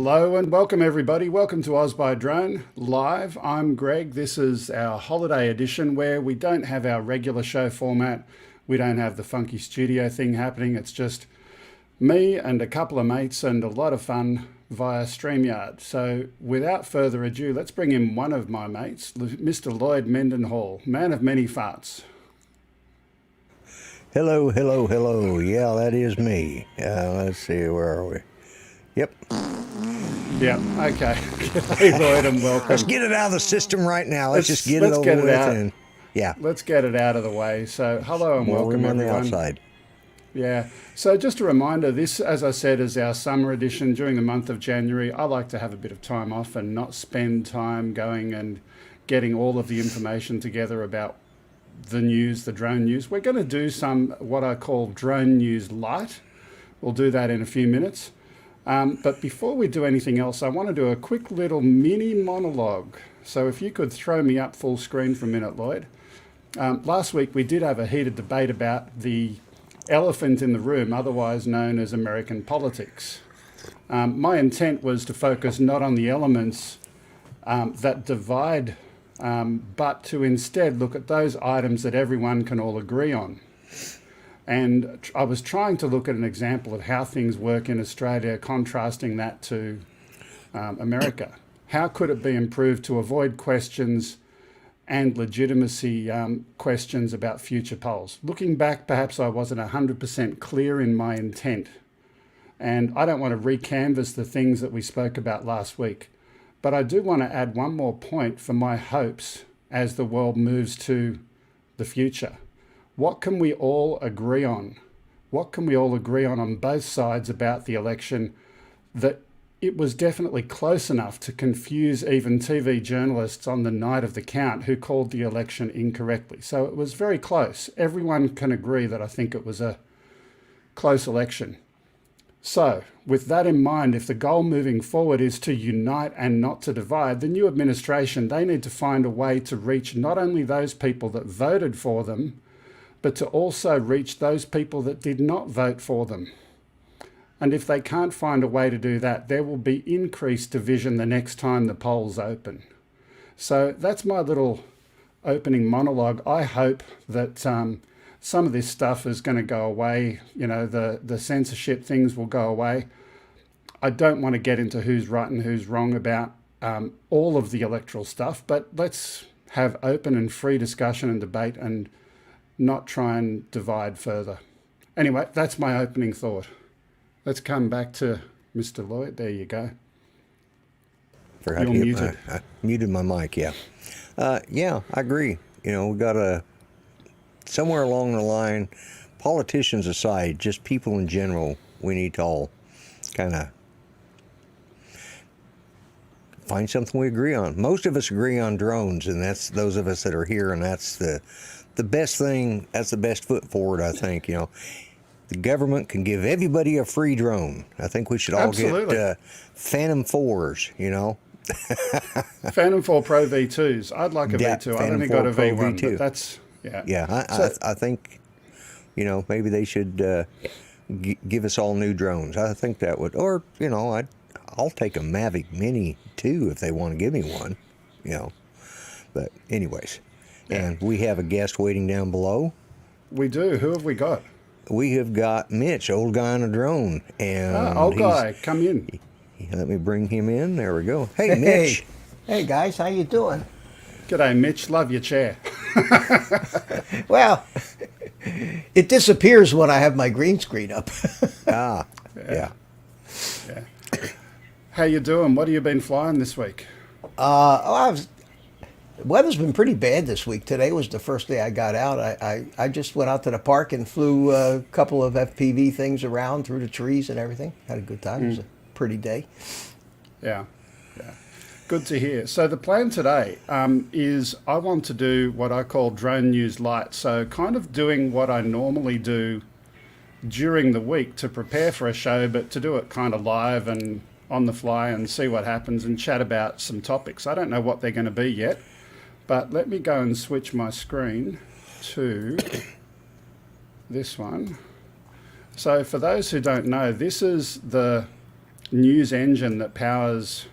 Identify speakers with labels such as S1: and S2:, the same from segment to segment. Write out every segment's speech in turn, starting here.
S1: Hello and welcome everybody. Welcome to Oz by Drone Live. I'm Greg. This is our holiday edition where we don't have our regular show format. We don't have the funky studio thing happening. It's just me and a couple of mates and a lot of fun via StreamYard. So without further ado, let's bring in one of my mates, Mr. Lloyd Mendenhall, man of many farts.
S2: Hello, hello, hello. Yeah, that is me. Let's see, where are we? Yep.
S1: Yeah, okay. Hey, Lloyd, and welcome.
S2: Let's get it out of the system right now. Let's just get it over with. And, yeah.
S1: Let's get it out of the way. So hello and
S2: More
S1: welcome,
S2: room on
S1: everyone.
S2: the outside.
S1: Yeah. So just a reminder, this, as I said, is our summer edition during the month of January. I like to have a bit of time off and not spend time going and getting all of the information together about the news, the drone news. We're going to do some what I call drone news light. We'll do that in a few minutes. But before we do anything else, I want to do a quick little mini monologue. So if you could throw me up full screen for a minute, Lloyd. Last week we did have a heated debate about the elephant in the room, otherwise known as American politics. My intent was to focus not on the elements that divide, but to instead look at those items that everyone can all agree on. And I was trying to look at an example of how things work in Australia, contrasting that to America. How could it be improved to avoid questions and legitimacy questions about future polls? Looking back, perhaps I wasn't 100% clear in my intent. And I don't want to recanvass the things that we spoke about last week. But I do want to add one more point for my hopes as the world moves to the future. What can we all agree on? What can we all agree on both sides about the election that it was definitely close enough to confuse even TV journalists on the night of the count who called the election incorrectly? So it was very close. Everyone can agree that I think it was a close election. So with that in mind, if the goal moving forward is to unite and not to divide, the new administration, they need to find a way to reach not only those people that voted for them, but to also reach those people that did not vote for them. And if they can't find a way to do that, there will be increased division the next time the polls open. So that's my little opening monologue. I hope that some of this stuff is going to go away. You know, the censorship things will go away. I don't want to get into who's right and who's wrong about all of the electoral stuff, but let's have open and free discussion and debate and not try and divide further. Anyway, that's my opening thought. Let's come back to Mr. Lloyd. There you go.
S2: Forgot
S1: You're
S2: to
S1: muted.
S2: I muted my mic, yeah. Yeah, I agree. You know, we got somewhere along the line, politicians aside, just people in general, we need to all kind of find something we agree on. Most of us agree on drones, and that's those of us that are here, and that's the best thing, that's the best foot forward, I think. You know, the government can give everybody a free drone. I think we should all get Phantom 4s, you know.
S1: Phantom 4 Pro V2s. I'd like a V2. I've only got a V1,
S2: V2.
S1: but that's, yeah.
S2: Yeah, I think, you know, maybe they should give us all new drones. I think that would, or, you know, I'll take a Mavic Mini too if they want to give me one, you know. But anyways. And we have a guest waiting down below.
S1: We do. Who have we got?
S2: We have got Mitch, old guy on a drone. And
S1: old guy, come in.
S2: Let me bring him in. There we go. Hey, Mitch.
S3: Hey, guys. How you doing?
S1: G'day, Mitch. Love your chair.
S3: Well, it disappears when I have my green screen up.
S2: Yeah.
S1: How you doing? What have you been flying this week?
S3: The weather's been pretty bad this week. Today was the first day I got out. I just went out to the park and flew a couple of FPV things around through the trees and everything. Had a good time. It was a pretty day.
S1: Yeah. Good to hear. So the plan today is I want to do what I call drone news light. So kind of doing what I normally do during the week to prepare for a show, but to do it kind of live and on the fly and see what happens and chat about some topics. I don't know what they're going to be yet. But let me go and switch my screen to this one. So for those who don't know, this is the news engine that powers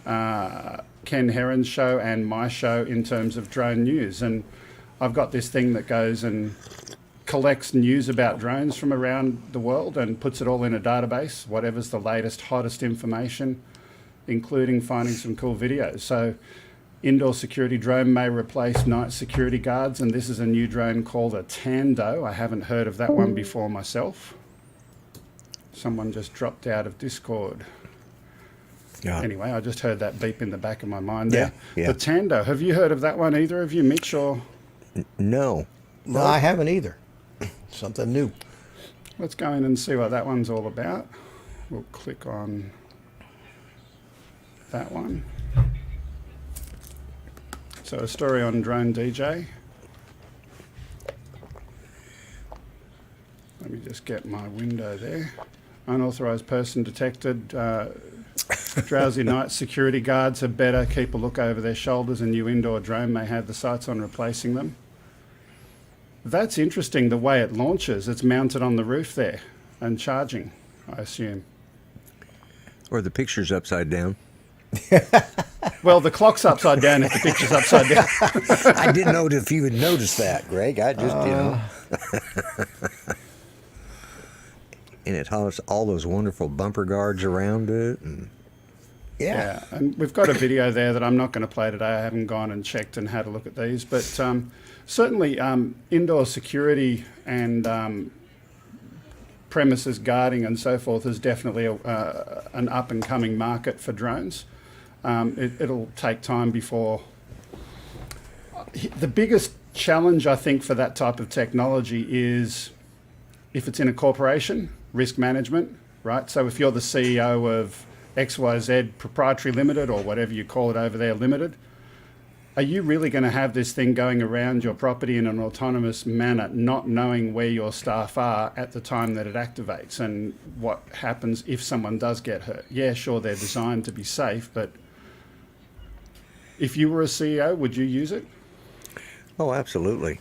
S1: Ken Heron's show and my show in terms of drone news. And I've got this thing that goes and collects news about drones from around the world and puts it all in a database, whatever's the latest, hottest information, including finding some cool videos. So indoor security drone may replace night security guards, and this is a new drone called a Tando. I haven't heard of that one before myself. Someone just dropped out of Discord.
S2: Yeah.
S1: Anyway, I just heard that beep in the back of my mind there.
S2: Yeah.
S1: The Tando, have you heard of that one, either of you, Mitch? Or
S2: No.
S3: No, I haven't either. Something new.
S1: let's go in and see what that one's all about. We'll click on that one. So a story on Drone DJ. Let me just get my window there. Unauthorized person detected. Drowsy night security guards had better keep a look over their shoulders. A new indoor drone may have the sights on replacing them. That's interesting, the way it launches. It's mounted on the roof there and charging, I assume.
S2: Or the picture's upside down.
S1: Well, the clock's upside down if the picture's upside down.
S2: I didn't know if you would notice that, Greg. I just, And it has all those wonderful bumper guards around it. And
S3: Yeah.
S1: And we've got a video there that I'm not going to play today. I haven't gone and checked and had a look at these. But certainly indoor security and premises guarding and so forth is definitely an up-and-coming market for drones. It'll take time before... The biggest challenge, I think, for that type of technology is if it's in a corporation, risk management, right? So if you're the CEO of XYZ Proprietary Limited or whatever you call it over there, Limited, are you really going to have this thing going around your property in an autonomous manner, not knowing where your staff are at the time that it activates and what happens if someone does get hurt? Yeah, sure, they're designed to be safe, but if you were a CEO, would you use it?
S2: oh, absolutely.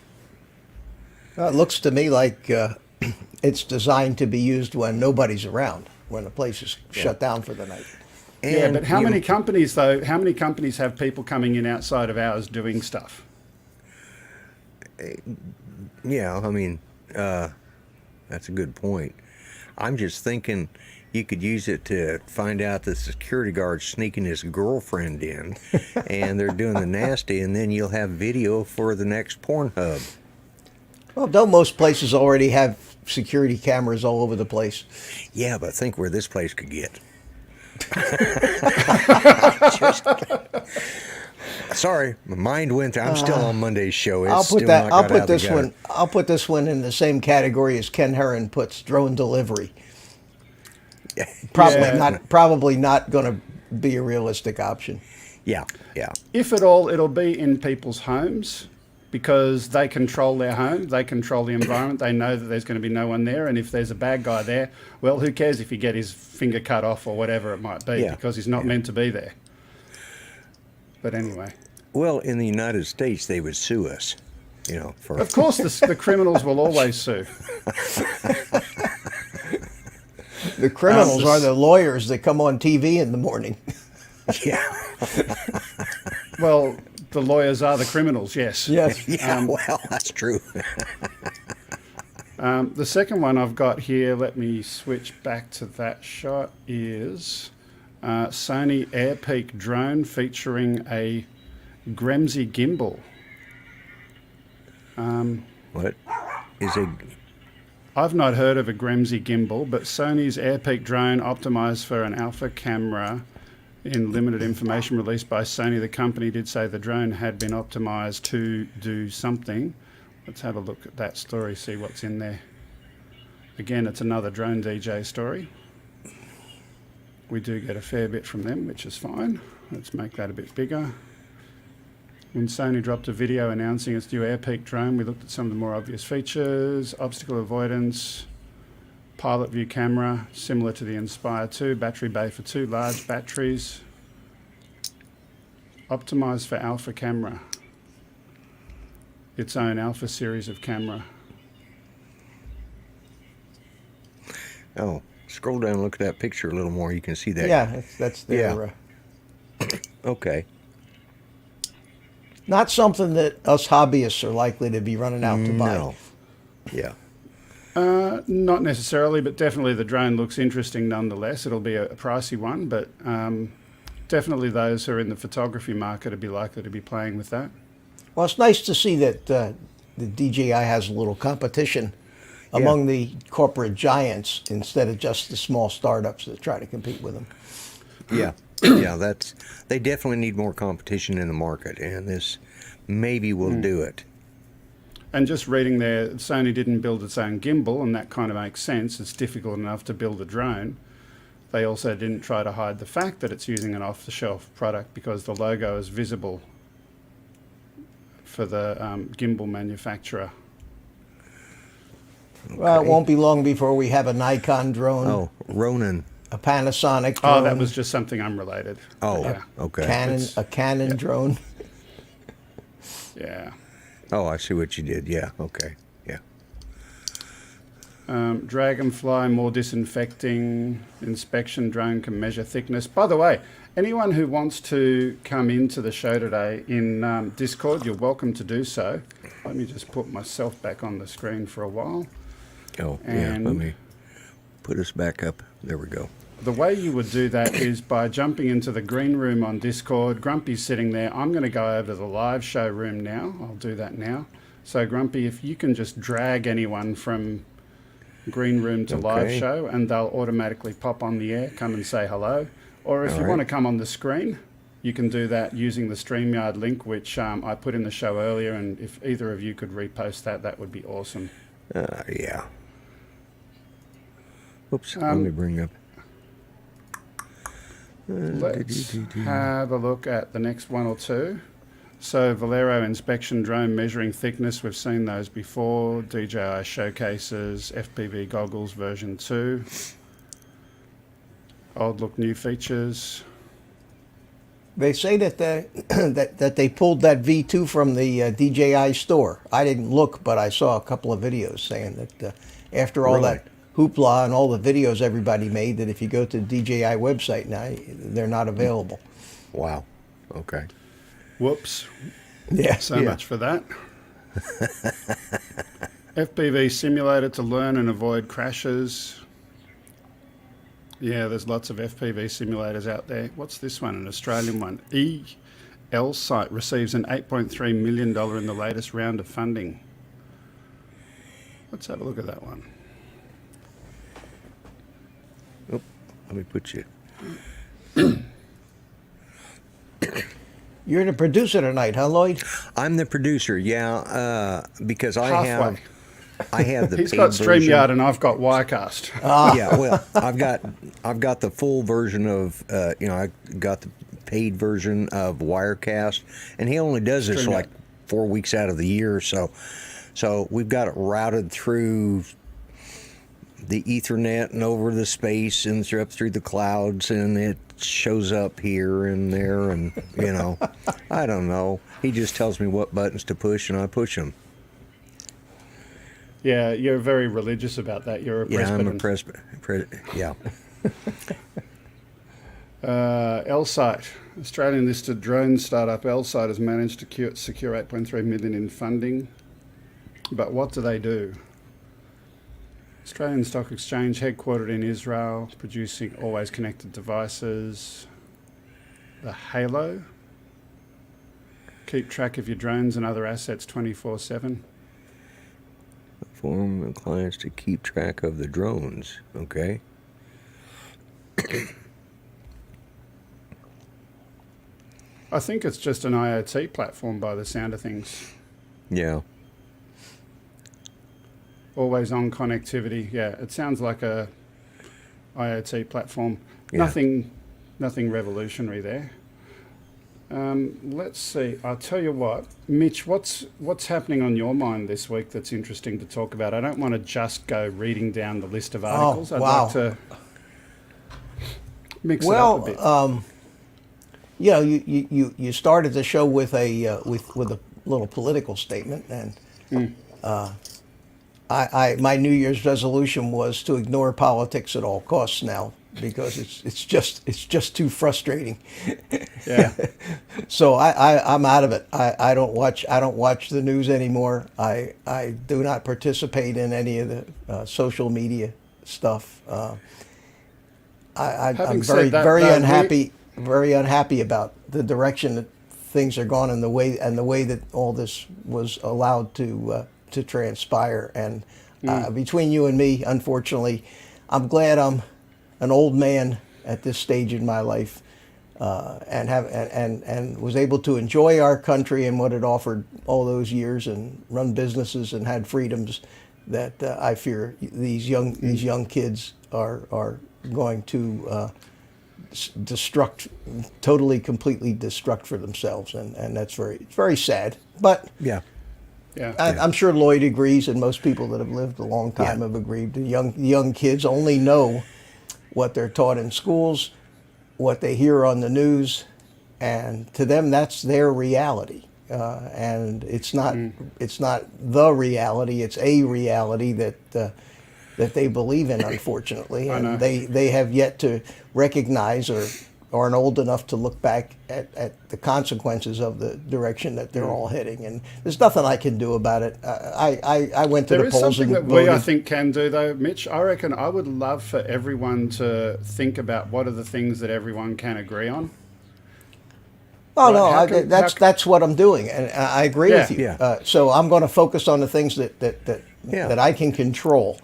S3: It looks to me like it's designed to be used when nobody's around, when the place is shut down for the night.
S1: Yeah,
S2: And
S1: but how
S2: you-
S1: many companies, though, how many companies have people coming in outside of hours doing stuff?
S2: Yeah, I mean, that's a good point. I'm just thinking you could use it to find out the security guard sneaking his girlfriend in and they're doing the nasty, and then you'll have video for the next Pornhub.
S3: Well, don't most places already have security cameras all over the place?
S2: Yeah, but think where this place could get. Sorry, my mind went. I'm still on Monday's show. It's still not got out of the gutter.
S3: I'll put this one in the same category as Ken Heron puts drone delivery. Probably not going to be a realistic option.
S2: Yeah.
S1: If at all, it'll be in people's homes because they control their home, they control the environment, they know that there's going to be no one there, and if there's a bad guy there, well, who cares if he get his finger cut off or whatever it might be, because he's not meant to be there. But anyway.
S2: Well, in the United States, they would sue us, for...
S1: Of course, the criminals will always sue.
S3: The criminals are the lawyers that come on TV in the morning.
S2: Yeah.
S1: Well, the lawyers are the criminals, yes.
S3: Yes.
S2: Yeah, well, that's true.
S1: The second one I've got here, let me switch back to that shot, is Sony AirPeak drone featuring a Gremsy gimbal.
S2: What is a...
S1: I've not heard of a Gremsy gimbal, but Sony's AirPeak drone optimized for an alpha camera in limited information released by Sony. The company did say the drone had been optimized to do something. Let's have a look at that story, see what's in there. Again, it's another drone DJ story. We do get a fair bit from them, which is fine. Let's make that a bit bigger. When Sony dropped a video announcing its new AirPeak drone, we looked at some of the more obvious features: obstacle avoidance, pilot view camera, similar to the Inspire 2, battery bay for 2 large batteries, optimized for alpha camera, its own alpha series of camera.
S2: Oh, Scroll down and look at that picture a little more. You can see that.
S3: Yeah, that's their.
S2: Okay.
S3: Not something that us hobbyists are likely to be running out to buy.
S2: No. Yeah.
S1: Not necessarily, but definitely the drone looks interesting nonetheless. It'll be a pricey one, but definitely those who are in the photography market would be likely to be playing with that.
S3: Well, it's nice to see that the DJI has a little competition among the corporate giants instead of just the small startups that try to compete with them.
S2: Yeah. Yeah, they definitely need more competition in the market, and this maybe will do it.
S1: And just reading there, Sony didn't build its own gimbal, and that kind of makes sense. It's difficult enough to build a drone. They also didn't try to hide the fact that it's using an off-the-shelf product because the logo is visible for the gimbal manufacturer.
S2: Okay.
S3: Well, it won't be long before we have a Nikon drone.
S2: Oh, Ronin.
S3: A Panasonic drone.
S1: Oh, that was just something unrelated.
S2: Oh,
S1: Yeah.
S2: okay.
S3: A Canon drone.
S1: Yeah.
S2: Oh, I see what you did. Yeah, okay. Yeah.
S1: Dragonfly, more disinfecting. Inspection drone can measure thickness. By the way, anyone who wants to come into the show today in Discord, you're welcome to do so. Let me just put myself back on the screen for a while.
S2: Oh,
S1: And-
S2: yeah. Let me put us back up. There we go.
S1: The way you would do that is by jumping into the green room on Discord. Grumpy's sitting there. I'm going to go over to the live show room now. I'll do that now. So, Grumpy, if you can just drag anyone from green room to live
S2: Okay.
S1: show, and they'll automatically pop on the air, come and say hello. Or if you want to come on the screen, you can do that using the StreamYard link, which I put in the show earlier. And if either of you could repost that, that would be awesome.
S2: Yeah. Oops, let me bring up.
S1: Let's have a look at the next one or two. So Valero inspection drone measuring thickness, we've seen those before. DJI showcases FPV goggles version 2. Old look new features.
S3: They say that that they pulled that V2 from the DJI store. I didn't look, but I saw a couple of videos saying that after all
S2: Really?
S3: that hoopla and all the videos everybody made, that if you go to the DJI website now, they're not available.
S2: Wow. Okay.
S1: Whoops.
S3: Yeah.
S1: So much for that. FPV simulator to learn and avoid crashes. Yeah, there's lots of FPV simulators out there. What's this one? An Australian one. EL site receives an $8.3 million in the latest round of funding. Let's have a look at that one.
S2: Oh, let me put you.
S3: You're the producer tonight, huh, Lloyd?
S2: I'm the producer, yeah, because I
S1: Halfway.
S2: have the
S1: He's
S2: paid
S1: got
S2: version.
S1: StreamYard and I've got Wirecast.
S2: Yeah, well, I've got the full version of I got the paid version of Wirecast, and he only does this
S1: StreamYard.
S2: like 4 weeks out of the year, so we've got it routed through the Ethernet and over the space and up through the clouds, and it shows up here and there, and I don't know. He just tells me what buttons to push, and I push them.
S1: Yeah, you're very religious about that. You're a
S2: Yeah, I'm a
S1: Presbyterian.
S2: yeah.
S1: Elsite, Australian listed drone startup Elsite has managed to secure 8.3 million in funding. But what do they do? Australian Stock Exchange, headquartered in Israel, producing always connected devices. The Halo, keep track of your drones and other assets 24/7.
S2: Form clients to keep track of the drones. Okay.
S1: I think it's just an IoT platform by the sound of things.
S2: Yeah.
S1: Always on connectivity. Yeah, it sounds like a IoT platform.
S2: Yeah.
S1: Nothing revolutionary there. Let's see. I'll tell you what, Mitch. What's happening on your mind this week that's interesting to talk about? I don't want to just go reading down the list of articles. I'd
S3: wow.
S1: like to mix it up a bit.
S3: You started the show with a with a little political statement, and my New Year's resolution was to ignore politics at all costs now, because it's just too frustrating.
S1: Yeah.
S3: So I'm out of it. I don't watch the news anymore. I do not participate in any of the social media stuff. I'm
S1: Having
S3: very
S1: said that,
S3: very
S1: though,
S3: very unhappy about the direction that things are gone, and the way that all this was allowed to transpire. And between you and me, unfortunately, I'm glad I'm an old man at this stage in my life, and was able to enjoy our country and what it offered all those years, and run businesses and had freedoms that I fear these young kids are going to completely destruct for themselves, and that's very sad. But
S2: Yeah.
S1: Yeah.
S3: I'm sure Lloyd agrees, and most people that have lived a long time have agreed. The young kids only know what they're taught in schools, what they hear on the news, and to them that's their reality. And it's not the reality; it's a reality that they believe in, unfortunately, and they have yet to recognize, or aren't old enough to look back at the consequences of the direction that they're all heading. And there's nothing I can do about it. I went to
S1: There
S3: the
S1: is
S3: polls
S1: something
S3: and
S1: that we, I
S3: voted.
S1: think, can do, though, Mitch. I reckon I would love for everyone to think about what are the things that everyone can agree on.
S3: Oh
S1: Right,
S3: no,
S1: how can-
S3: that's what I'm doing, and I agree with you.
S2: Yeah.
S3: So I'm going to focus on the things that
S2: Yeah.
S3: that I can control.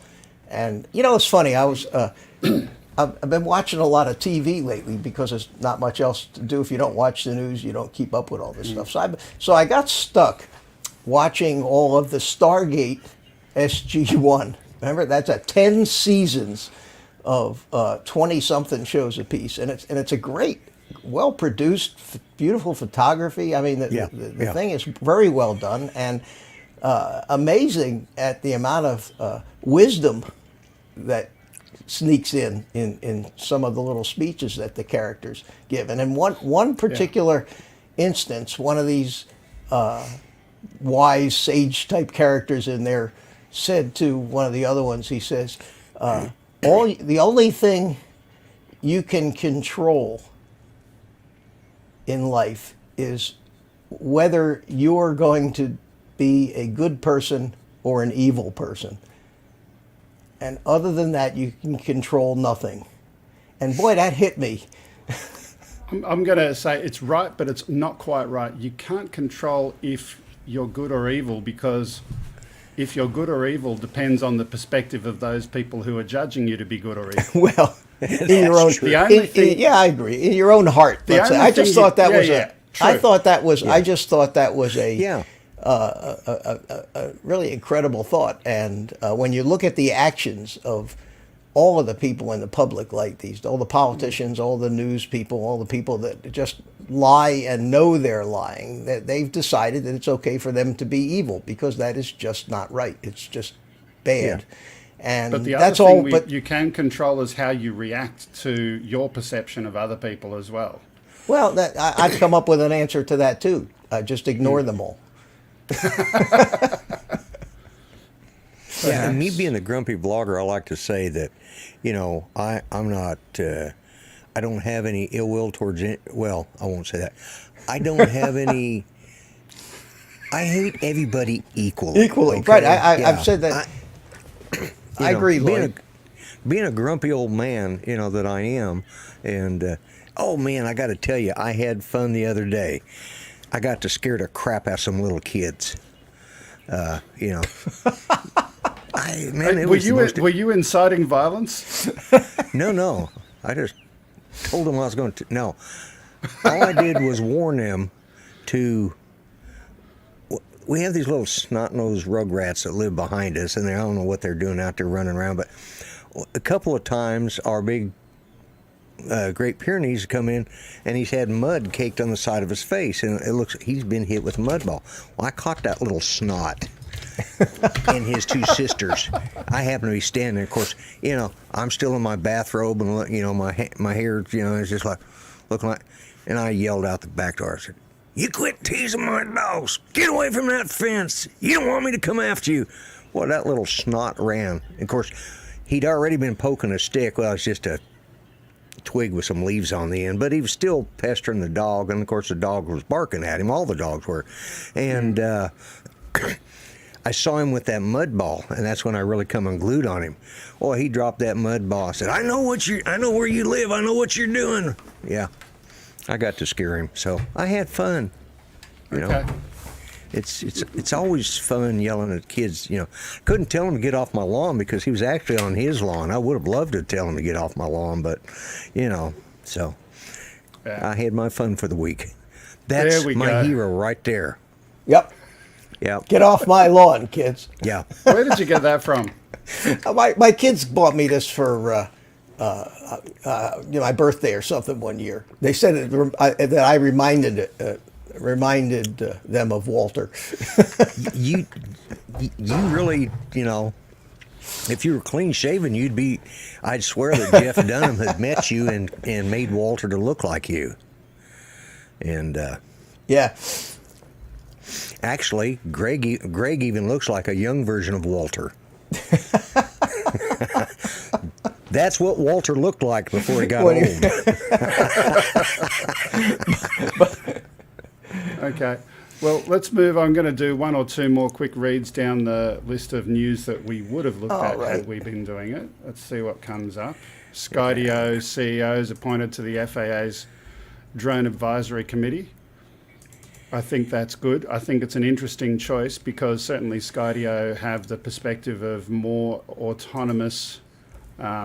S3: And it's funny. I've been watching a lot of TV lately because there's not much else to do. If you don't watch the news, you don't keep up with all this stuff. So I got stuck watching all of the Stargate SG-1. Remember, that's 10 seasons of 20-something shows apiece, and it's a great, well-produced, beautiful photography. I mean, the thing is very well done, and amazing at the amount of wisdom that sneaks in some of the little speeches that the characters give. And in one particular instance, one of these wise sage type characters in there said to one of the other ones, he says, the only thing you can control in life is whether you're going to be a good person or an evil person. And other than that, you can control nothing. And boy, that hit me.
S1: I'm going to say it's right, but it's not quite right. You can't control if you're good or evil, because if you're good or evil depends on the perspective of those people who are judging you to be good or evil.
S3: Well, in your own,
S1: The only thing-
S3: yeah, I agree. In your own heart.
S1: The
S3: let's say.
S1: only
S3: I just
S1: thing
S3: thought that
S1: you-
S3: was
S1: yeah, yeah,
S3: I
S1: true.
S3: thought that was. I just thought that was a really incredible thought. And when you look at the actions of all of the people in the public light, all the politicians, all the news people, all the people that just lie and know they're lying, that they've decided that it's okay for them to be evil, because that is just not right. It's just bad. And
S1: But the
S3: that's
S1: other
S3: all.
S1: thing
S3: But
S1: you can control is how you react to your perception of other people as well.
S3: well, I've come up with an answer to that too. Just ignore them all.
S2: Yeah, and me being a grumpy vlogger, I like to say that, I'm not, I don't have any ill will towards it. Well, I won't say that. I don't have any, I hate everybody equally.
S3: Equally,
S2: okay?
S3: right?
S2: Yeah.
S3: I've said that. I agree, Lloyd.
S2: Being a grumpy old man, that I am, and, oh man, I got to tell you, I had fun the other day. I got to scare the crap out of some little kids.
S1: Were you inciting violence?
S2: No. I just told them I was going to. No. All I did was warn them to. We have these little snot-nosed rugrats that live behind us, and I don't know what they're doing out there running around, but a couple of times our big Great Pyrenees come in, and he's had mud caked on the side of his face, and it looks he's been hit with a mud ball. Well, I caught that little snot and his two sisters. I happen to be standing, of course, I'm still in my bathrobe, and my hair, is just like looking like, and I yelled out the back door. I said, "You quit teasing my dogs! Get away from that fence! You don't want me to come after you!" Well, that little snot ran. Of course, he'd already been poking a stick. Well, it's just a twig with some leaves on the end, but he was still pestering the dog, and of course the dog was barking at him. All the dogs were. And I saw him with that mud ball, and that's when I really come unglued on him. Oh, he dropped that mud ball. I said, I know where you live. I know what you're doing. Yeah. I got to scare him. So I had fun. You know. It's always fun yelling at kids. You know, couldn't tell him to get off my lawn because he was actually on his lawn. I would have loved to tell him to get off my lawn, but you know, so I had my fun for the week. That's my hero right there.
S3: Yep.
S2: Yep.
S3: Get off my lawn, kids.
S2: Yeah.
S1: Where did you get that from?
S3: My kids bought me this for my birthday or something one year. They said that I reminded them of Walter.
S2: you really, you know, if you were clean shaven, I'd swear that Jeff Dunham had met you and made Walter to look like you. And
S3: yeah.
S2: Actually, Greg even looks like a young version of Walter. That's what Walter looked like before he got old.
S1: Okay. Well, let's move. I'm going to do one or two more quick reads down the list of news that we would have looked at had we been doing it. Let's see what comes up. Skydio CEO is appointed to the FAA's Drone Advisory Committee. I think that's good. I think it's an interesting choice because certainly Skydio have the perspective of more autonomous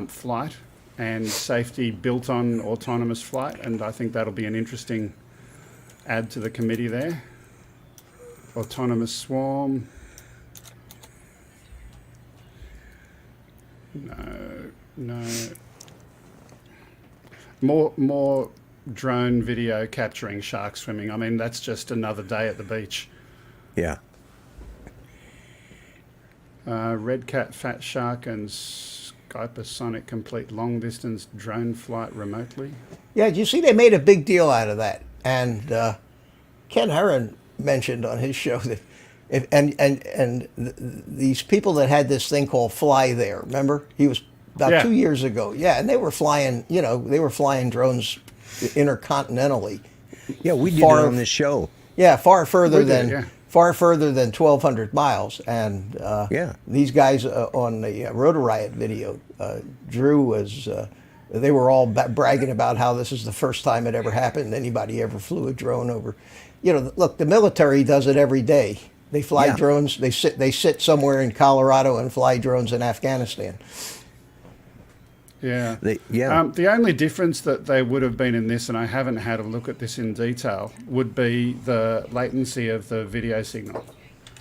S1: flight and safety built on autonomous flight, and I think that'll be an interesting add to the committee there. Autonomous swarm. No. More drone video capturing shark swimming. I mean, that's just another day at the beach.
S2: Yeah.
S1: Red cat, fat shark, and Skypersonic complete long distance drone flight remotely.
S3: Yeah, did you see they made a big deal out of that? And Ken Herron mentioned on his show that these people that had this thing called Fly There, remember? He was about 2 years ago. Yeah, and they were flying, drones intercontinentally.
S2: Yeah, we did it on this show.
S3: Yeah, far further than 1,200 miles. And these guys on the Rotor Riot video, Drew was, they were all bragging about how this is the first time it ever happened. Anybody ever flew a drone over. You know, look, the military does it every day. They fly drones. They sit somewhere in Colorado and fly drones in Afghanistan.
S1: Yeah. The only difference that they would have been in this, and I haven't had a look at this in detail, would be the latency of the video signal.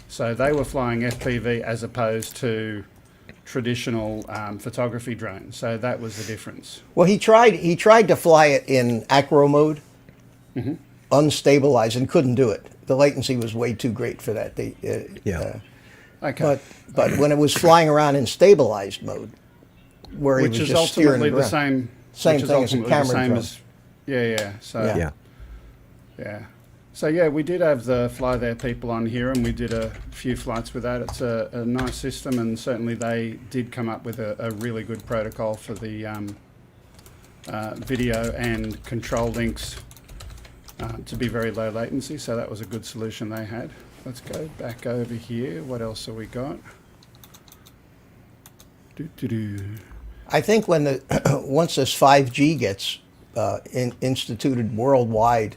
S1: So they were flying FPV as opposed to traditional photography drones. So that was the difference.
S3: Well, he tried to fly it in acro mode, unstabilized, and couldn't do it. The latency was way too great for that.
S1: Okay.
S3: But when it was flying around in stabilized mode, where
S1: which
S3: he was
S1: is
S3: just steering
S1: ultimately
S3: the
S1: same
S3: thing as a camera drone.
S1: So we did have the Fly There people on here, and we did a few flights with that. It's a nice system, and certainly they did come up with a really good protocol for the video and control links to be very low latency. So that was a good solution they had. Let's go back over here. What else have we got?
S3: I think when once this 5G gets instituted worldwide,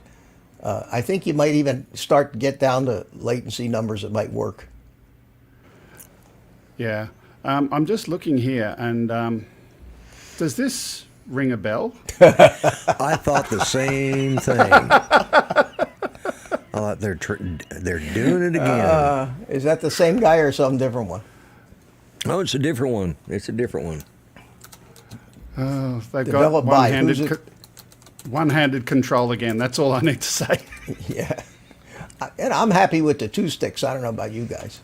S3: I think you might even start to get down to latency numbers that might work.
S1: Yeah. I'm just looking here, and does this ring a bell?
S2: I thought the same thing. They're doing it again.
S3: Is that the same guy or some different one?
S2: Oh, it's a different one. It's a different one.
S1: Oh, they've got one-handed control again. That's all I need to say.
S3: Yeah. And I'm happy with the two sticks. I don't know about you guys.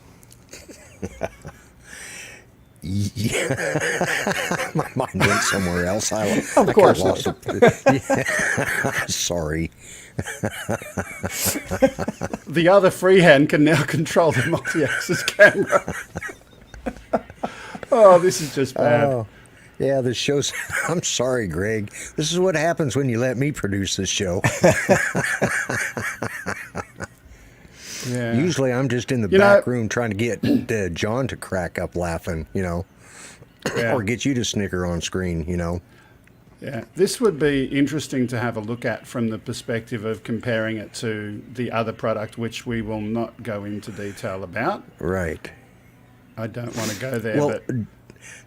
S2: Yeah. My mind went somewhere else.
S3: Of course.
S2: Sorry.
S1: The other freehand can now control the multi-axis camera. Oh, this is just bad.
S2: Oh, yeah, this show's. I'm sorry, Greg. This is what happens when you let me produce this show.
S1: Yeah.
S2: Usually I'm just in the back room trying to get John to crack up laughing,
S1: Yeah.
S2: or get you to snicker on screen,
S1: Yeah, this would be interesting to have a look at from the perspective of comparing it to the other product, which we will not go into detail about.
S2: Right.
S1: I don't want to go there,
S2: Well,
S1: but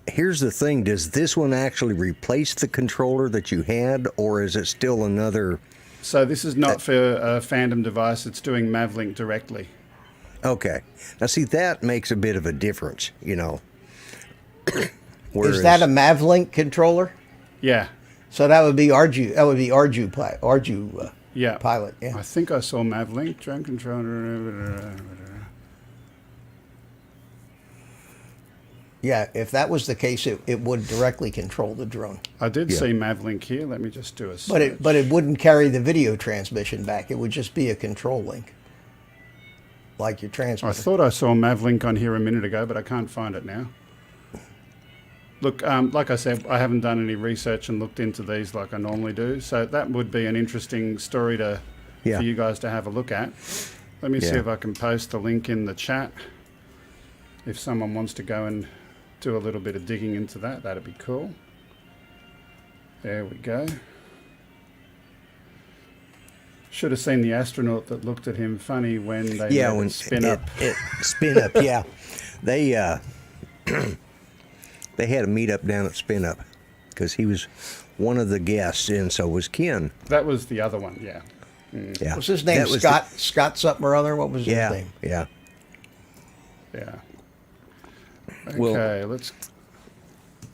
S2: here's the thing. Does this one actually replace the controller that you had, or is it still another...
S1: so this is not for a Phantom device. It's doing Mavlink directly.
S2: Okay. Now, see, that makes a bit of a difference, Whereas...
S3: Is that a Mavlink controller?
S1: Yeah.
S3: So that would be Arju. That would be Arju
S1: Yeah.
S3: pilot. Yeah.
S1: I think I saw Mavlink, drone controller.
S3: Yeah. If that was the case, it would directly control the drone.
S1: I did see Mavlink here. Let me just do a search.
S3: But it wouldn't carry the video transmission back. It would just be a control link, like your
S1: I
S3: transmitter.
S1: thought I saw Mavlink on here a minute ago, but I can't find it now. Look, like I said, I haven't done any research and looked into these like I normally do. So that would be an interesting story for you guys to have a look at. Let me see if I can post the link in the chat. If someone wants to go and do a little bit of digging into that, that'd be cool. There we go. Should have seen the astronaut that looked at him funny when they let it spin up.
S2: Spin up, yeah. They they had a meetup down at Spin Up because he was one of the guests, and so was Ken.
S1: That was the other one, yeah.
S2: Yeah.
S3: Was his name Scott something or other? What was his name?
S2: Yeah.
S1: Yeah. Okay,
S2: Well,
S1: let's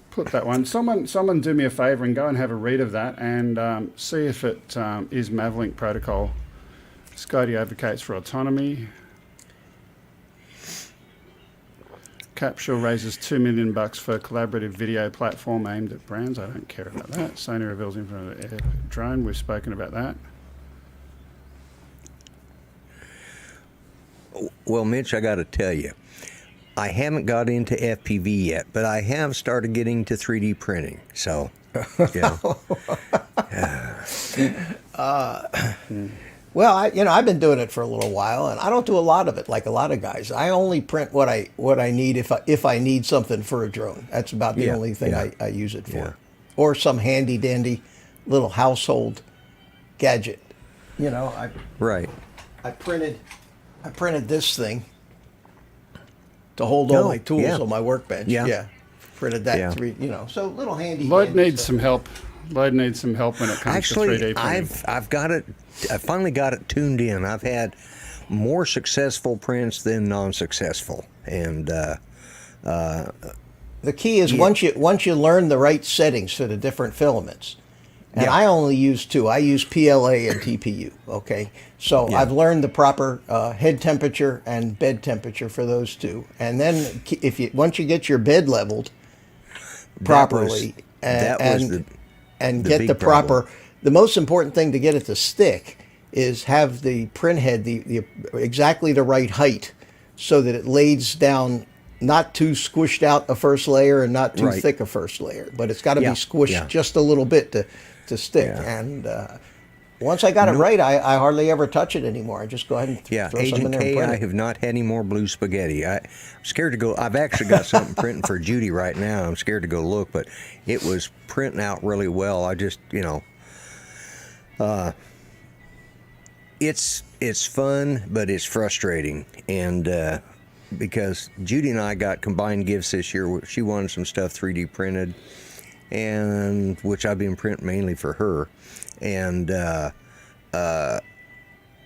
S1: put that one. Someone do me a favor and go and have a read of that and see if it is Mavlink protocol. Scotty advocates for autonomy. Capsule raises $2 million for a collaborative video platform aimed at brands. I don't care about that. Sony reveals in front of the air drone. We've spoken about that.
S2: Well, Mitch, I got to tell you, I haven't got into FPV yet, but I have started getting to 3D printing. So, yeah.
S3: Well, I've been doing it for a little while, and I don't do a lot of it like a lot of guys. I only print what I need if I need something for a drone. That's about the only thing I use it for, or some handy dandy little household gadget.
S2: Right.
S3: I printed this thing to hold all my tools on my workbench.
S2: Yeah.
S3: Printed that so little handy.
S1: Lloyd needs some help. Lloyd needs some help when it comes to 3D printing.
S2: I've got it. I finally got it tuned in. I've had more successful prints than non-successful, and
S3: the key is once you learn the right settings for the different filaments. And I only use two. I use PLA and TPU. Okay, so I've learned the proper head temperature and bed temperature for those two. And then once you get your bed leveled properly and get the proper, the most important thing to get it to stick is have the print head the exactly the right height so that it lays down not too squished out a first layer and not too thick a first layer, but it's got to be squished just a little bit to stick. And once I got it right, I hardly ever touch it anymore. I just go ahead and throw some in there and print
S2: I have not had any more blue spaghetti. I'm scared to go. I've actually got something printing for Judy right now. I'm scared to go look, but it was printing out really well. I just, it's fun, but it's frustrating. And because Judy and I got combined gifts this year, she wanted some stuff 3D printed, and which I've been printing mainly for her. And I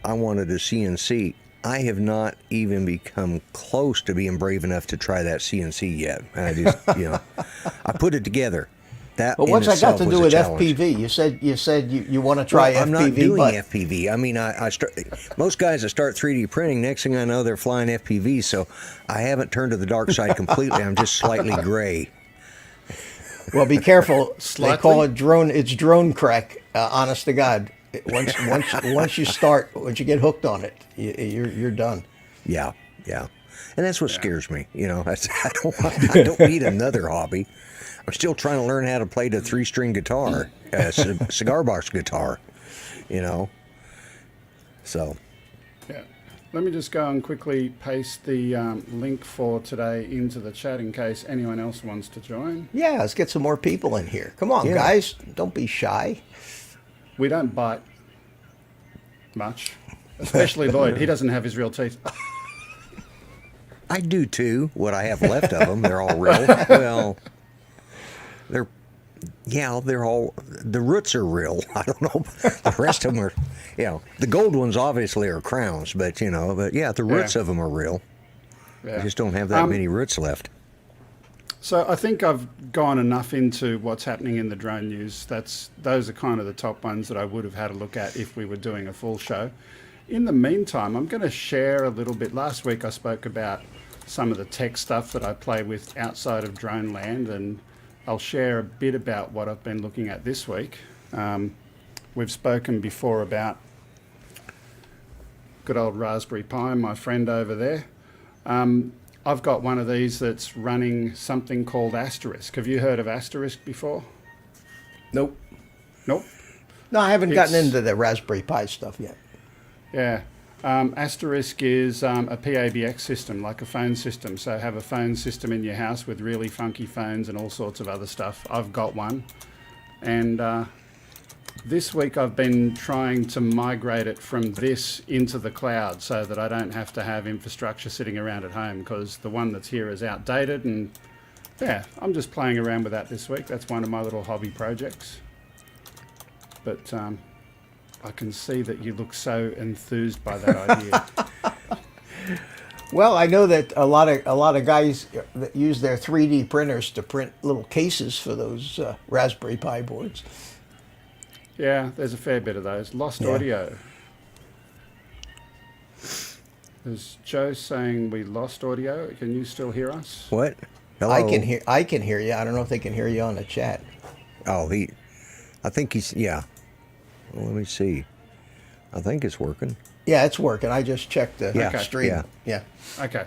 S2: wanted a CNC. I have not even become close to being brave enough to try that CNC yet. I just, I put it together. That
S3: but what's that got to do with FPV? You said you want to try FPV.
S2: I'm not doing FPV. I mean, I start, most guys that start 3D printing, next thing I know, they're flying FPV. So I haven't turned to the dark side completely. I'm just slightly gray.
S3: Well, be careful. They call it drone. It's drone crack. Honest to God, once you get hooked on it, you're done.
S2: Yeah. And that's what
S1: Yeah.
S2: scares me. I don't need another hobby. I'm still trying to learn how to play the 3-string guitar, cigar box guitar, So,
S1: Yeah. Let me just go and quickly paste the link for today into the chat in case anyone else wants to join.
S3: Yeah, let's get some more people in here. Come on,
S2: Yeah.
S3: guys. Don't be shy.
S1: We don't bite much, especially Lloyd. He doesn't have his real teeth.
S2: I do too. What I have left of them, they're all real. Well, they're all, the roots are real. I don't know. The rest of them are, the gold ones obviously are crowns, but the roots of them are real.
S1: Yeah.
S2: I just don't have that many roots left.
S1: So I think I've gone enough into what's happening in the drone news. Those are kind of the top ones that I would have had a look at if we were doing a full show. In the meantime, I'm going to share a little bit. Last week I spoke about some of the tech stuff that I play with outside of drone land, and I'll share a bit about what I've been looking at this week. We've spoken before about good old Raspberry Pi, my friend over there. I've got one of these that's running something called Asterisk. Have you heard of Asterisk before?
S3: Nope.
S1: Nope.
S3: No, I haven't gotten
S1: It's-
S3: into the Raspberry Pi stuff yet.
S1: Yeah. Asterisk is a PABX system, like a phone system. So have a phone system in your house with really funky phones and all sorts of other stuff. I've got one. And this week I've been trying to migrate it from this into the cloud so that I don't have to have infrastructure sitting around at home, because the one that's here is outdated. And yeah, I'm just playing around with that this week. That's one of my little hobby projects. But I can see that you look so enthused by that idea.
S3: Well, I know that a lot of guys that use their 3D printers to print little cases for those Raspberry Pi boards.
S1: Yeah, there's a fair bit of those. Lost
S3: Yeah.
S1: audio. There's Joe saying we lost audio. Can you still hear us?
S2: What? Hello?
S3: I can hear you. I don't know if they can hear you on the chat.
S2: Oh, I think he's, yeah. Well, let me see. I think it's working.
S3: Yeah, it's working. I just checked the
S2: Yeah,
S3: stream.
S2: yeah.
S3: Yeah.
S1: Okay.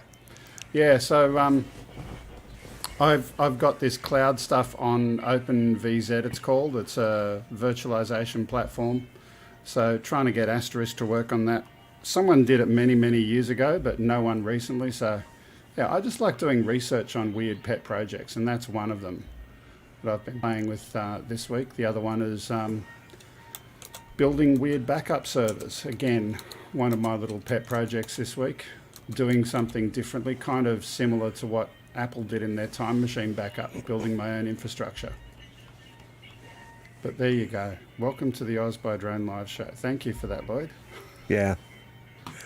S1: Yeah, so I've got this cloud stuff on OpenVZ, it's called. It's a virtualization platform. So trying to get Asterisk to work on that. Someone did it many, many years ago, but no one recently. So yeah, I just like doing research on weird pet projects, and that's one of them that I've been playing with this week. The other one is building weird backup servers. Again, one of my little pet projects this week. Doing something differently, kind of similar to what Apple did in their time machine backup, building my own infrastructure. But there you go. Welcome to the Oz by Drone live show. Thank you for that, Lloyd.
S2: Yeah.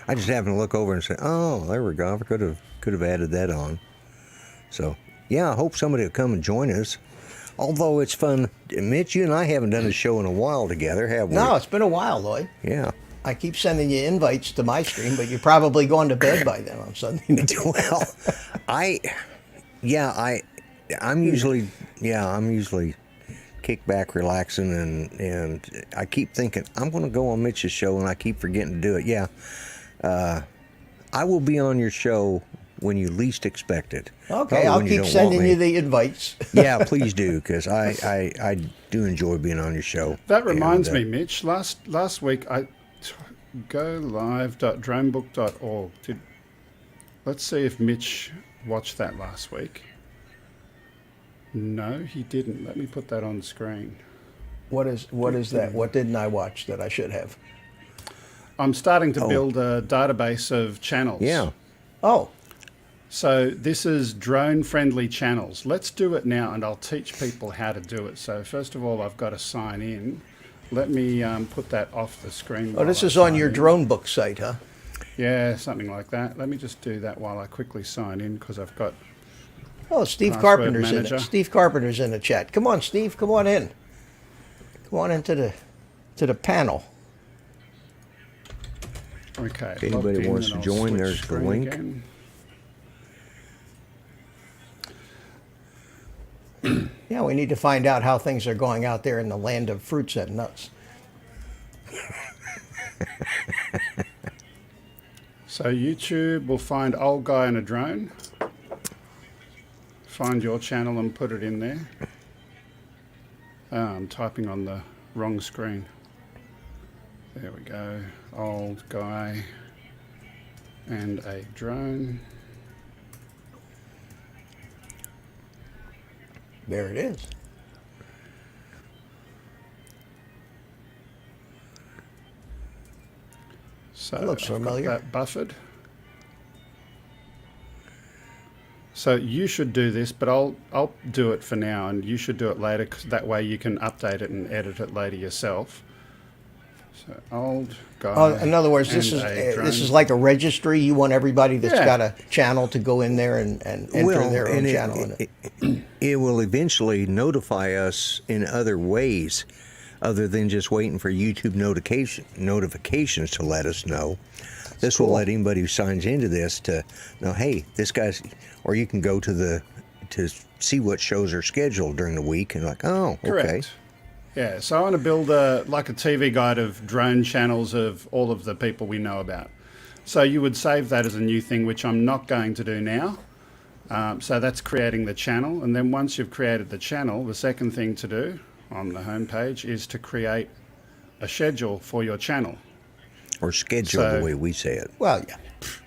S2: I just happened to look over and say, oh, there we go. I could have added that on. So, yeah, I hope somebody will come and join us. Although it's fun. Mitch, you and I haven't done a show in a while together, have we?
S3: No, it's been a while, Lloyd.
S2: Yeah.
S3: I keep sending you invites to my stream, but you're probably going to bed by then on Sunday night.
S2: Well, I'm usually kick back, relaxing, and I keep thinking I'm going to go on Mitch's show, and I keep forgetting to do it. Yeah, I will be on your show when you least expect it.
S3: Okay,
S2: Probably
S3: I'll
S2: when you
S3: keep
S2: don't want
S3: sending
S2: me.
S3: you the invites.
S2: Yeah, please do, because I do enjoy being on your show.
S1: That reminds
S2: And,
S1: me, Mitch. Last week, go live.dronebook.org. Let's see if Mitch watched that last week. No, he didn't. Let me put that on screen.
S3: What is that? What didn't I watch that I should have?
S1: I'm starting to build a database of channels.
S2: Yeah.
S3: Oh,
S1: So this is drone-friendly channels. Let's do it now, and I'll teach people how to do it. So first of all, I've got to sign in. Let me put that off the screen.
S3: oh, this
S1: while I
S3: is on
S1: sign
S3: your
S1: in.
S3: drone book site, huh?
S1: Yeah, something like that. Let me just do that while I quickly sign in, because I've got...
S3: Oh, Steve
S1: Password
S3: Carpenter's in
S1: manager.
S3: it. Steve Carpenter's in the chat. Come on, Steve. Come on in. Come on into the panel.
S1: Okay.
S2: If anybody
S1: logged in,
S2: wants
S1: and
S2: to
S1: I'll
S2: join,
S1: switch
S2: there's the
S1: screen
S2: link.
S1: again.
S3: Yeah, we need to find out how things are going out there in the land of fruits and nuts.
S1: So YouTube will find Old Guy in a Drone, find your channel and put it in there. I'm typing on the wrong screen. There we go. Old Guy and a Drone.
S3: There it is.
S1: So
S3: That looks
S1: I've got
S3: familiar.
S1: that buffered. So you should do this, but I'll do it for now, and you should do it later, 'cause that way you can update it and edit it later yourself. So Old Guy.
S3: Oh, in other words, this
S1: and a
S3: is
S1: Drone.
S3: like a registry. You want everybody that's
S1: Yeah.
S3: got a channel to go in there and enter their own
S2: and
S3: channel in it.
S2: it will eventually notify us in other ways other than just waiting for YouTube notifications to let us know. This will let anybody who signs into this to know, hey, this guy's, or you can go to see what shows are scheduled during the week and like, oh, okay.
S1: Correct. Yeah, so I want to build like a TV guide of drone channels of all of the people we know about. So you would save that as a new thing, which I'm not going to do now. So that's creating the channel. And then once you've created the channel, the second thing to do on the homepage is to create a schedule for your channel.
S2: Or schedule
S1: So-
S2: the way we say it.
S3: Well, yeah.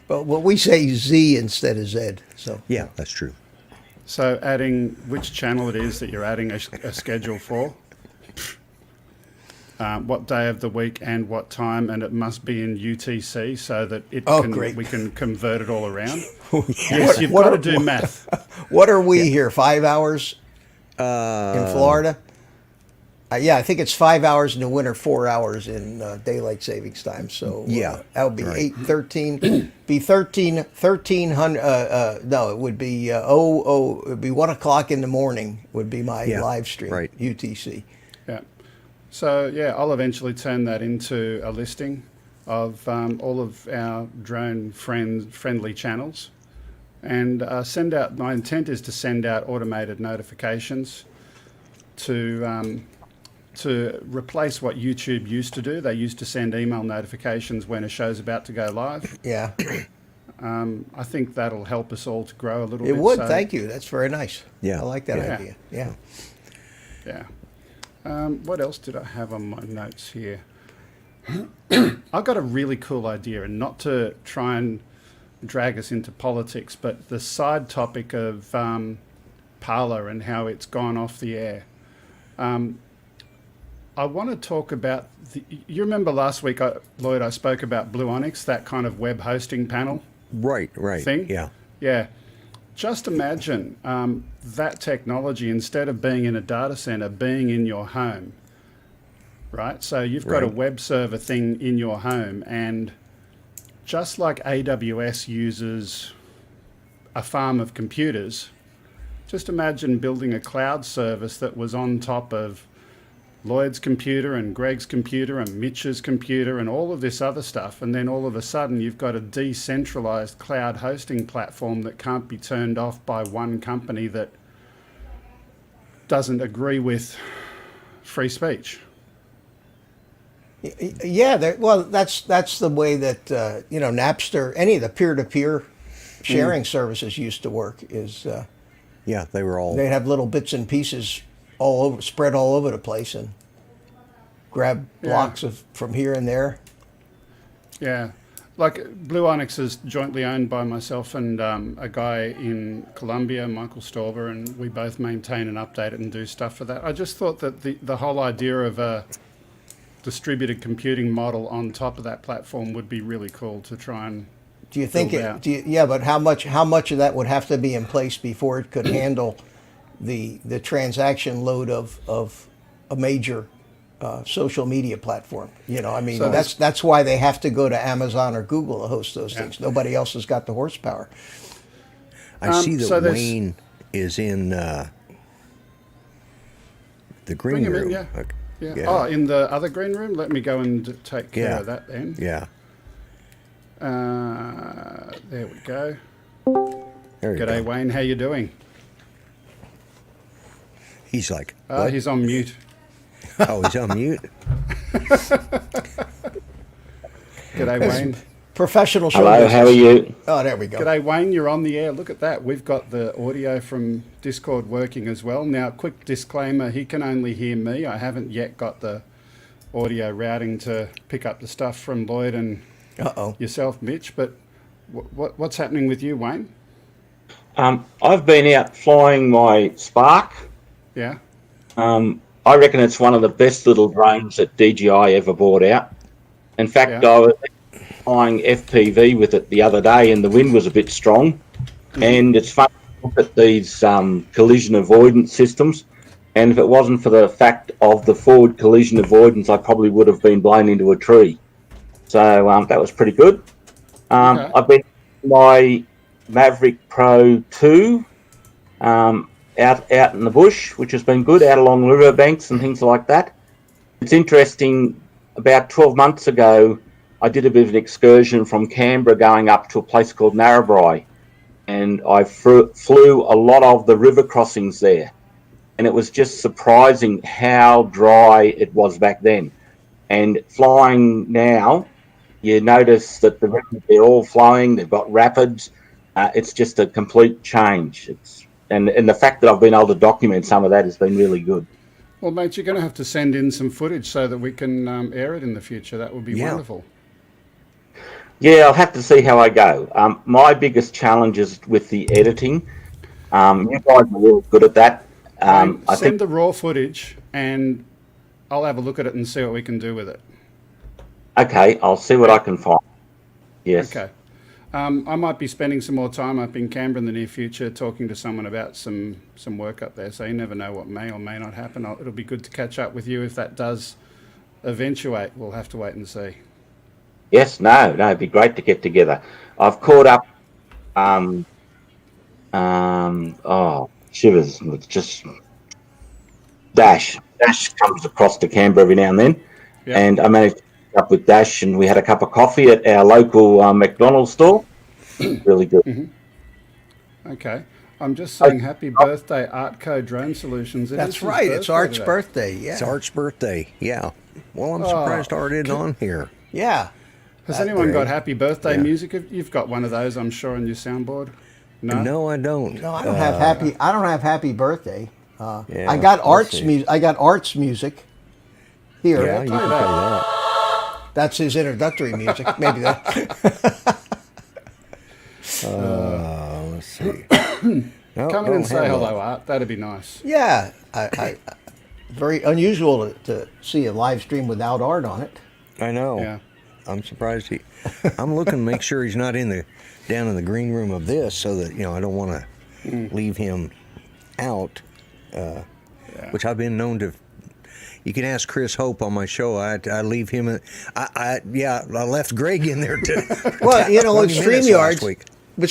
S3: But what we say Z instead of Z. So
S2: Yeah, that's true.
S1: So adding which channel it is that you're adding a schedule for, what day of the week and what time, and it must be in UTC so that
S3: Great.
S1: we can convert it all around.
S3: What-
S1: Yes, you've
S3: what
S1: got to
S3: are-
S1: do math.
S3: what are we here? 5 hours in Florida? Yeah, I think it's 5 hours in the winter, 4 hours in daylight savings time. So
S2: Yeah,
S3: that would be
S2: right.
S3: 8:13. Be 1300. No, it would be it would be 1 o'clock in the morning. Would be my
S2: Yeah,
S3: live stream.
S2: right.
S3: UTC.
S1: Yeah. So yeah, I'll eventually turn that into a listing of all of our drone friendly channels, and send out. My intent is to send out automated notifications to replace what YouTube used to do. They used to send email notifications when a show's about to go live.
S3: Yeah,
S1: I think that'll help us all to grow a little
S3: it
S1: bit.
S3: would.
S1: So,
S3: Thank you. That's very nice.
S2: Yeah.
S3: I like that
S1: Yeah.
S3: idea. Yeah.
S1: Yeah. What else did I have on my notes here? I got a really cool idea, and not to try and drag us into politics, but the side topic of Parler and how it's gone off the air. I want to talk about, you remember last week, Lloyd, I spoke about Blue Onyx, that kind of web hosting panel
S2: Right.
S1: thing?
S2: Yeah.
S1: Yeah. Just imagine that technology, instead of being in a data center, being in your home, right? So you've got a
S2: Right.
S1: web server thing in your home, and just like AWS uses a farm of computers, just imagine building a cloud service that was on top of Lloyd's computer and Greg's computer and Mitch's computer and all of this other stuff, and then all of a sudden you've got a decentralized cloud hosting platform that can't be turned off by one company that doesn't agree with free speech.
S3: Yeah, well, that's the way that Napster, any of the peer-to-peer sharing services used to work. Is
S2: Yeah, they were all.
S3: they'd have little bits and pieces all over, spread all over the place, and grab blocks from here and there.
S1: Yeah, like Blue Onyx is jointly owned by myself and a guy in Colombia, Michael Storber, and we both maintain and update it and do stuff for that. I just thought that the whole idea of a distributed computing model on top of that platform would be really cool to try and
S3: Do you think
S1: build out.
S3: yeah, but how much of that would have to be in place before it could handle the transaction load of a major social media platform? I mean,
S1: So
S3: that's why they have to go to Amazon or Google to host those things. Nobody else has got the horsepower.
S2: I see that
S1: so there's-
S2: Wayne is in the green
S1: Bring him in,
S2: room.
S1: yeah.
S2: Okay.
S1: Yeah.
S2: Yeah.
S1: Oh, in the other green room? Let me go and take care
S2: Yeah.
S1: of that then.
S2: Yeah.
S1: There we go.
S2: There you
S1: G'day,
S2: go.
S1: Wayne. How you doing?
S2: He's like, what?
S1: He's on mute.
S2: Oh, he's on mute.
S1: G'day, Wayne.
S3: Professional show
S4: Hello,
S3: business.
S4: how are you?
S3: Oh, there we go.
S1: G'day, Wayne. You're on the air. Look at that. We've got the audio from Discord working as well. Now, quick disclaimer, he can only hear me. I haven't yet got the audio routing to pick up the stuff from Lloyd and yourself, Mitch. But what's happening with you, Wayne?
S4: I've been out flying my Spark.
S1: Yeah.
S4: I reckon it's one of the best little drones that DJI ever brought out. In fact, I was flying FPV with it the other day and the wind was a bit strong. And it's fun to look at these collision avoidance systems. And if it wasn't for the fact of the forward collision avoidance, I probably would have been blown into a tree. So that was pretty good. I've been my Maverick Pro 2 out in the bush, which has been good, out along river banks and things like that. It's interesting, about 12 months ago, I did a bit of an excursion from Canberra going up to a place called Narrabri, and I flew a lot of the river crossings there. And it was just surprising how dry it was back then. And flying now, you notice that the rivers, they're all flowing, they've got rapids. It's just a complete change. And the fact that I've been able to document some of that has been really good.
S1: Well, mate, you're going to have to send in some footage so that we can air it in the future. That would be wonderful.
S4: Yeah, I'll have to see how I go. My biggest challenge is with the editing. You guys are really good at that.
S1: I send the raw footage and I'll have a look at it and see what we can do with it.
S4: Okay, I'll see what I can find. Yes.
S1: Okay. I might be spending some more time up in Canberra in the near future talking to someone about some work up there. So you never know what may or may not happen. It'll be good to catch up with you if that does eventuate. We'll have to wait and see.
S4: Yes, no, it'd be great to get together. I've caught up. Shivers! It's just Dash. Dash comes across to Canberra every now and then, and I managed to pick up with Dash, and we had a cup of coffee at our local McDonald's store. Really good.
S1: Mm-hmm. Okay. I'm just saying happy birthday, Artco Drone Solutions.
S3: That's right. It's Art's birthday. Yeah.
S2: It's Art's birthday. Yeah. Well, I'm surprised Art isn't on here.
S3: Yeah.
S1: Has anyone got happy birthday music? You've got one of those, I'm sure, on your soundboard. No,
S2: No, I don't.
S3: No, I don't have happy. I don't have happy birthday. I got Art's music. I got Art's music here.
S2: Yeah, you can play that.
S3: That's his introductory music. Maybe that.
S2: Let's see. No,
S1: Come in and say
S2: have
S1: hello, Art. That'd be nice.
S3: Yeah. I very unusual to see a live stream without Art on it.
S2: I know.
S1: Yeah.
S2: I'm surprised I'm looking to make sure he's not down in the green room of this, so that I don't want to leave him out. Which I've been known to. You can ask Chris Hope on my show. I leave him. I left Greg in there too.
S3: Well, with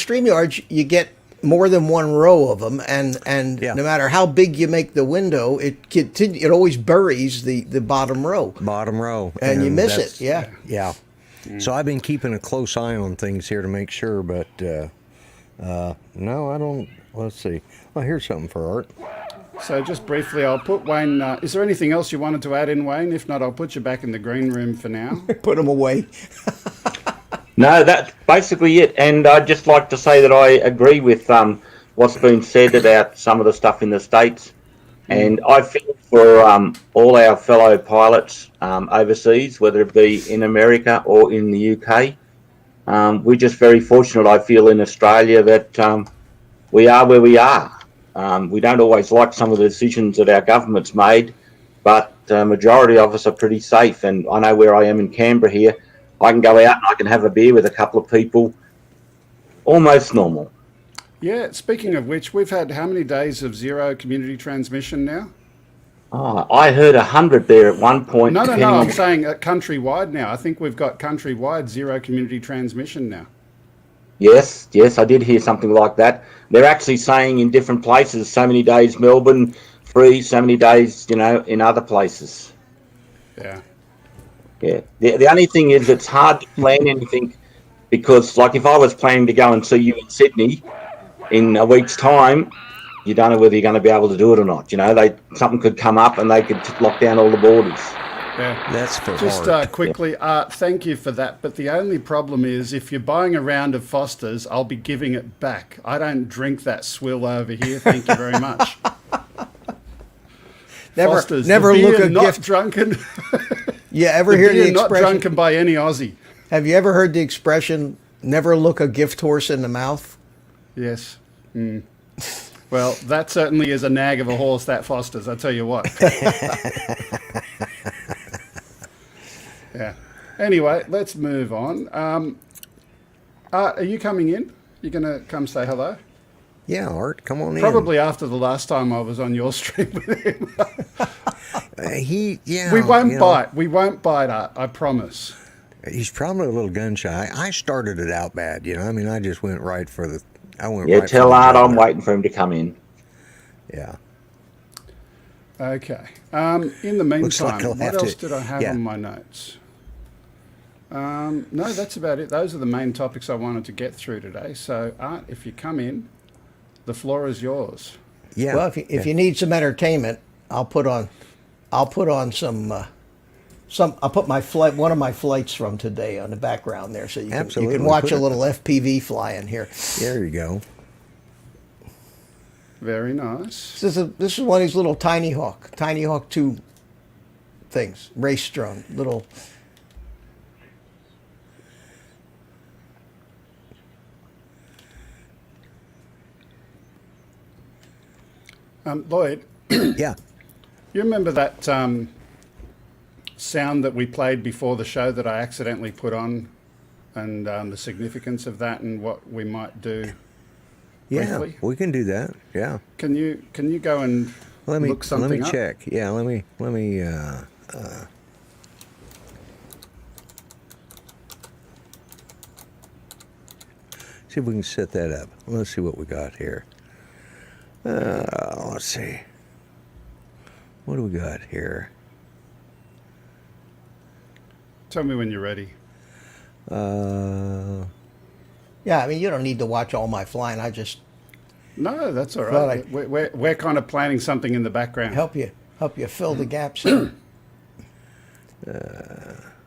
S3: StreamYards, you get more than one row of them, and no matter how big you make the window, it always buries the bottom row.
S2: Bottom row,
S3: and you miss it. Yeah.
S2: Yeah. So I've been keeping a close eye on things here to make sure, but no, I don't. Let's see. Well, here's something for Art.
S1: So just briefly, I'll put Wayne. Is there anything else you wanted to add in, Wayne? If not, I'll put you back in the green room for now.
S3: Put him away.
S4: No, that's basically it. And I'd just like to say that I agree with what's been said about some of the stuff in the States. And I feel for all our fellow pilots overseas, whether it be in America or in the UK. We're just very fortunate, I feel, in Australia that we are where we are. We don't always like some of the decisions that our government's made, but the majority of us are pretty safe. And I know where I am in Canberra here, I can go out and I can have a beer with a couple of people, almost normal.
S1: Yeah, speaking of which, we've had how many days of zero community transmission now?
S4: Oh, I heard 100 there at one point.
S1: No, I'm saying countrywide now. I think we've got countrywide zero community transmission now.
S4: Yes, I did hear something like that. They're actually saying in different places, so many days Melbourne free, so many days, in other places.
S1: Yeah.
S4: Yeah. The only thing is it's hard to plan anything because, like, if I was planning to go and see you in Sydney in a week's time, you don't know whether you're going to be able to do it or not. Something could come up and they could lock down all the borders.
S1: Yeah.
S2: That's for
S1: Just
S2: art.
S1: quickly, thank you for that. But the only problem is, if you're buying a round of Foster's, I'll be giving it back. I don't drink that swill over here. Thank you very much. Foster's,
S3: never
S1: the
S3: look
S1: beer
S3: a
S1: not
S3: gift.
S1: drunken.
S3: You ever
S1: The
S3: hear the
S1: beer not
S3: expression?
S1: drunken by any Aussie.
S3: Have you ever heard the expression, never look a gift horse in the mouth?
S1: Yes. Well, that certainly is a nag of a horse, that Foster's, I tell you what. Yeah. Anyway, let's move on. Art, are you coming in? You going to come say hello?
S2: Yeah, Art, come on
S1: Probably after the last time I was on your stream with him.
S2: in.
S1: We won't bite. We won't bite, Art, I promise.
S2: He's probably a little gun shy. I started it out bad, I mean, I just went right for the. I went
S4: Yeah,
S2: right
S4: tell
S2: for the
S4: Art I'm
S2: jugular.
S4: waiting for him to come in.
S2: Yeah.
S1: Okay. In the
S2: Looks like
S1: meantime,
S2: I'll
S1: what
S2: have
S1: else
S2: to-
S1: did I have
S2: yeah.
S1: on my notes? No, that's about it. Those are the main topics I wanted to get through today. So, Art, if you come in, the floor is yours.
S2: Yeah.
S3: Well, if you need some entertainment, I'll put on some. I'll put one of my flights from today on the background there, so you
S2: Absolutely.
S3: can watch
S2: Put
S3: a
S2: it-
S3: little FPV flying here.
S2: There you go.
S1: Very nice.
S3: This is one of these little Tiny Hawk 2 things, race drone, little.
S1: Lloyd,
S2: Yeah.
S1: you remember that sound that we played before the show that I accidentally put on, and the significance of that and what we might do?
S2: Yeah.
S1: Briefly?
S2: We can do that. Yeah.
S1: Can you go and look something up?
S2: check. Yeah. Let me. See if we can set that up. Let's see what we got here. Let's see. What do we got here?
S1: Tell me when you're ready.
S3: Yeah, I mean, you don't need to watch all my flying. I just
S1: No, that's all
S3: Well,
S1: right. We're kind of planning something in the background.
S3: help you fill the gaps here.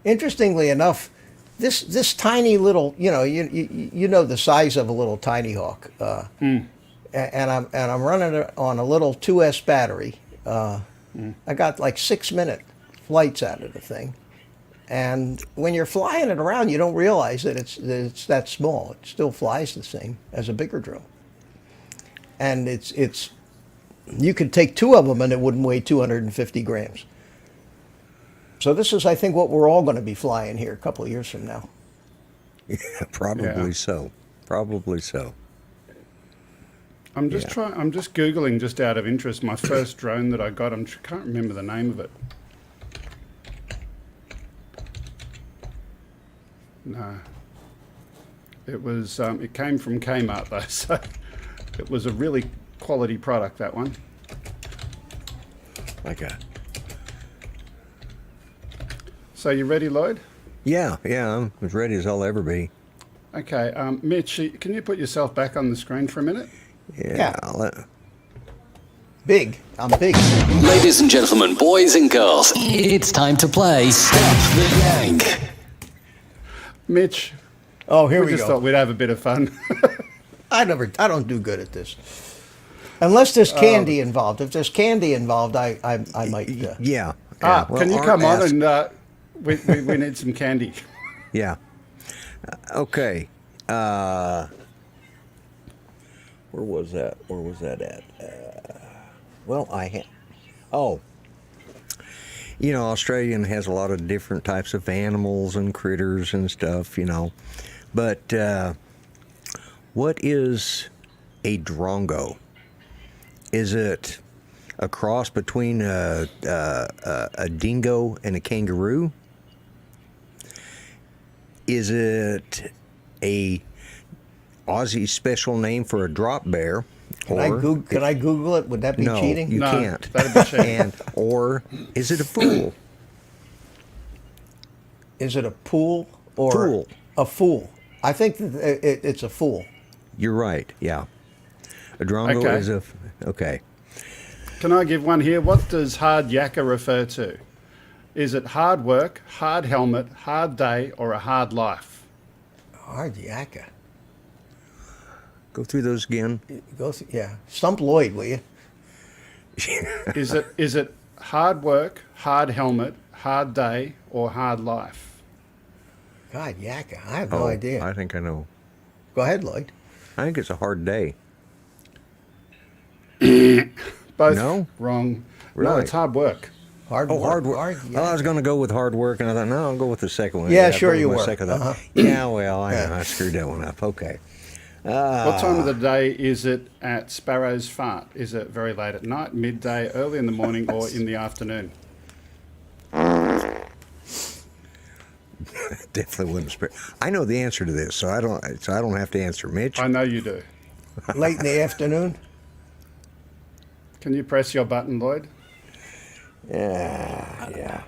S3: Interestingly enough, this tiny little, you know the size of a little Tiny Hawk, and I'm running it on a little 2S battery. I got like 6-minute flights out of the thing, and when you're flying it around, you don't realize that it's that small. It still flies the same as a bigger drone, and it's you could take 2 of them and it wouldn't weigh 250 grams. So this is, I think, what we're all going to be flying here a couple of years from now.
S2: Yeah, probably
S1: Yeah.
S2: so. Probably so.
S1: I'm just I'm just googling just out of interest my first drone that I got. Can't remember the name of it. No. It was it came from Kmart though, so it was a really quality product, that one.
S2: Like a.
S1: So you ready, Lloyd?
S2: Yeah. I'm as ready as I'll ever be.
S1: Okay, Mitch, can you put yourself back on the screen for a minute?
S2: Yeah.
S3: Big. I'm big.
S5: Ladies and gentlemen, boys and girls, it's time to play Stop the Yank.
S1: Mitch,
S3: Oh, here
S1: we
S3: we
S1: just
S3: go.
S1: thought we'd have a bit of fun.
S3: I don't do good at this. Unless there's candy involved. If there's candy involved, I might.
S2: Yeah. Well,
S1: Can you
S2: Art
S1: come on
S2: asked-
S1: and we need some candy.
S2: Yeah. Okay. Where was that? Where was that at? Australian has a lot of different types of animals and critters and stuff, But what is a drongo? Is it a cross between a dingo and a kangaroo? Is it a Aussie special name for a drop bear?
S3: Can I Google it? Would that be
S2: No,
S3: cheating?
S2: you
S1: No,
S2: can't.
S1: that'd be cheating.
S2: Or is it a fool?
S3: Is it a pool or
S2: Fool.
S3: a fool? I think that it's a fool.
S2: You're right. Yeah, a drongo
S1: Okay.
S2: is a okay.
S1: Can I give one here? What does hard yakka refer to? Is it hard work, hard helmet, hard day, or a hard life?
S3: Hard yakka.
S2: Go through those again.
S3: Yeah. Stump Lloyd, will you?
S1: Is it hard work, hard helmet, hard day, or hard life?
S3: God, yakka. I have no idea.
S2: I think I know.
S3: Go ahead, Lloyd.
S2: I think it's a hard day.
S1: Both
S2: No?
S1: wrong. No,
S2: Really?
S1: it's hard work.
S3: Hard
S2: Oh,
S3: work.
S2: hard work.
S3: Hard,
S2: Well, I was going to go with hard work, and I thought, no, I'll go with the second one.
S3: Yeah, sure
S2: I'll go
S3: you
S2: with my
S3: were.
S2: second thought.
S3: Uh-huh.
S2: Yeah, well,
S3: Yeah.
S2: I screwed that one up. Okay.
S1: What time of the day is it at Sparrow's Fart? Is it very late at night, midday, early in the morning, or in the afternoon?
S2: Definitely wouldn't spare. I know the answer to this, so I don't have to answer. Mitch?
S1: I know you do.
S3: Late in the afternoon?
S1: Can you press your button, Lloyd?
S2: Yeah.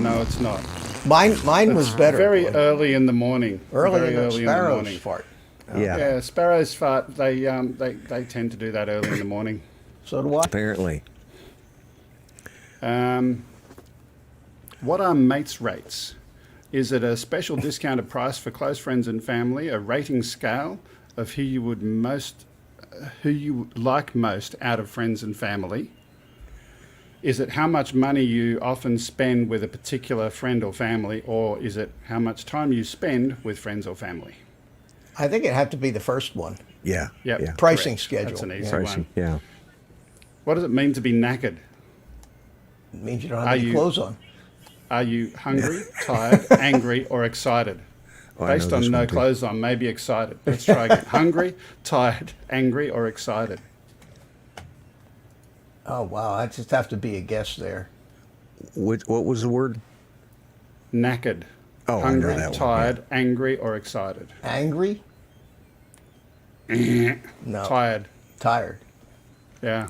S1: No, it's not.
S3: Mine was better.
S1: Very early in the morning.
S3: early
S1: Very
S3: in the
S1: early
S3: sparrow's fart.
S2: Yeah.
S1: Yeah, sparrows fart. They tend to do that early in the morning.
S3: So do I.
S2: Apparently.
S1: What are mates rates? Is it a special discounted price for close friends and family? A rating scale of who you like most out of friends and family? Is it how much money you often spend with a particular friend or family, or is it how much time you spend with friends or family?
S3: I think it'd have to be the first one.
S2: Yeah.
S1: Yep.
S2: Yeah.
S3: Pricing
S1: Correct.
S3: schedule.
S1: That's an easy
S2: Pricing.
S1: one.
S2: Yeah.
S1: What does it mean to be knackered?
S3: It means you don't have
S1: Are
S3: any
S1: you-
S3: clothes on.
S1: Are you hungry, tired, angry, or excited?
S2: Oh, I know
S1: Based
S2: this
S1: on no
S2: one too.
S1: clothes on, maybe excited. Let's try again. Hungry, tired, angry, or excited?
S3: Oh, wow. I just have to be a guess there.
S2: What was the word?
S1: Knackered.
S2: Oh, I know
S1: Hungry,
S2: that one,
S1: tired, angry, or excited?
S3: Angry? No.
S1: Tired.
S3: Tired.
S1: Yeah.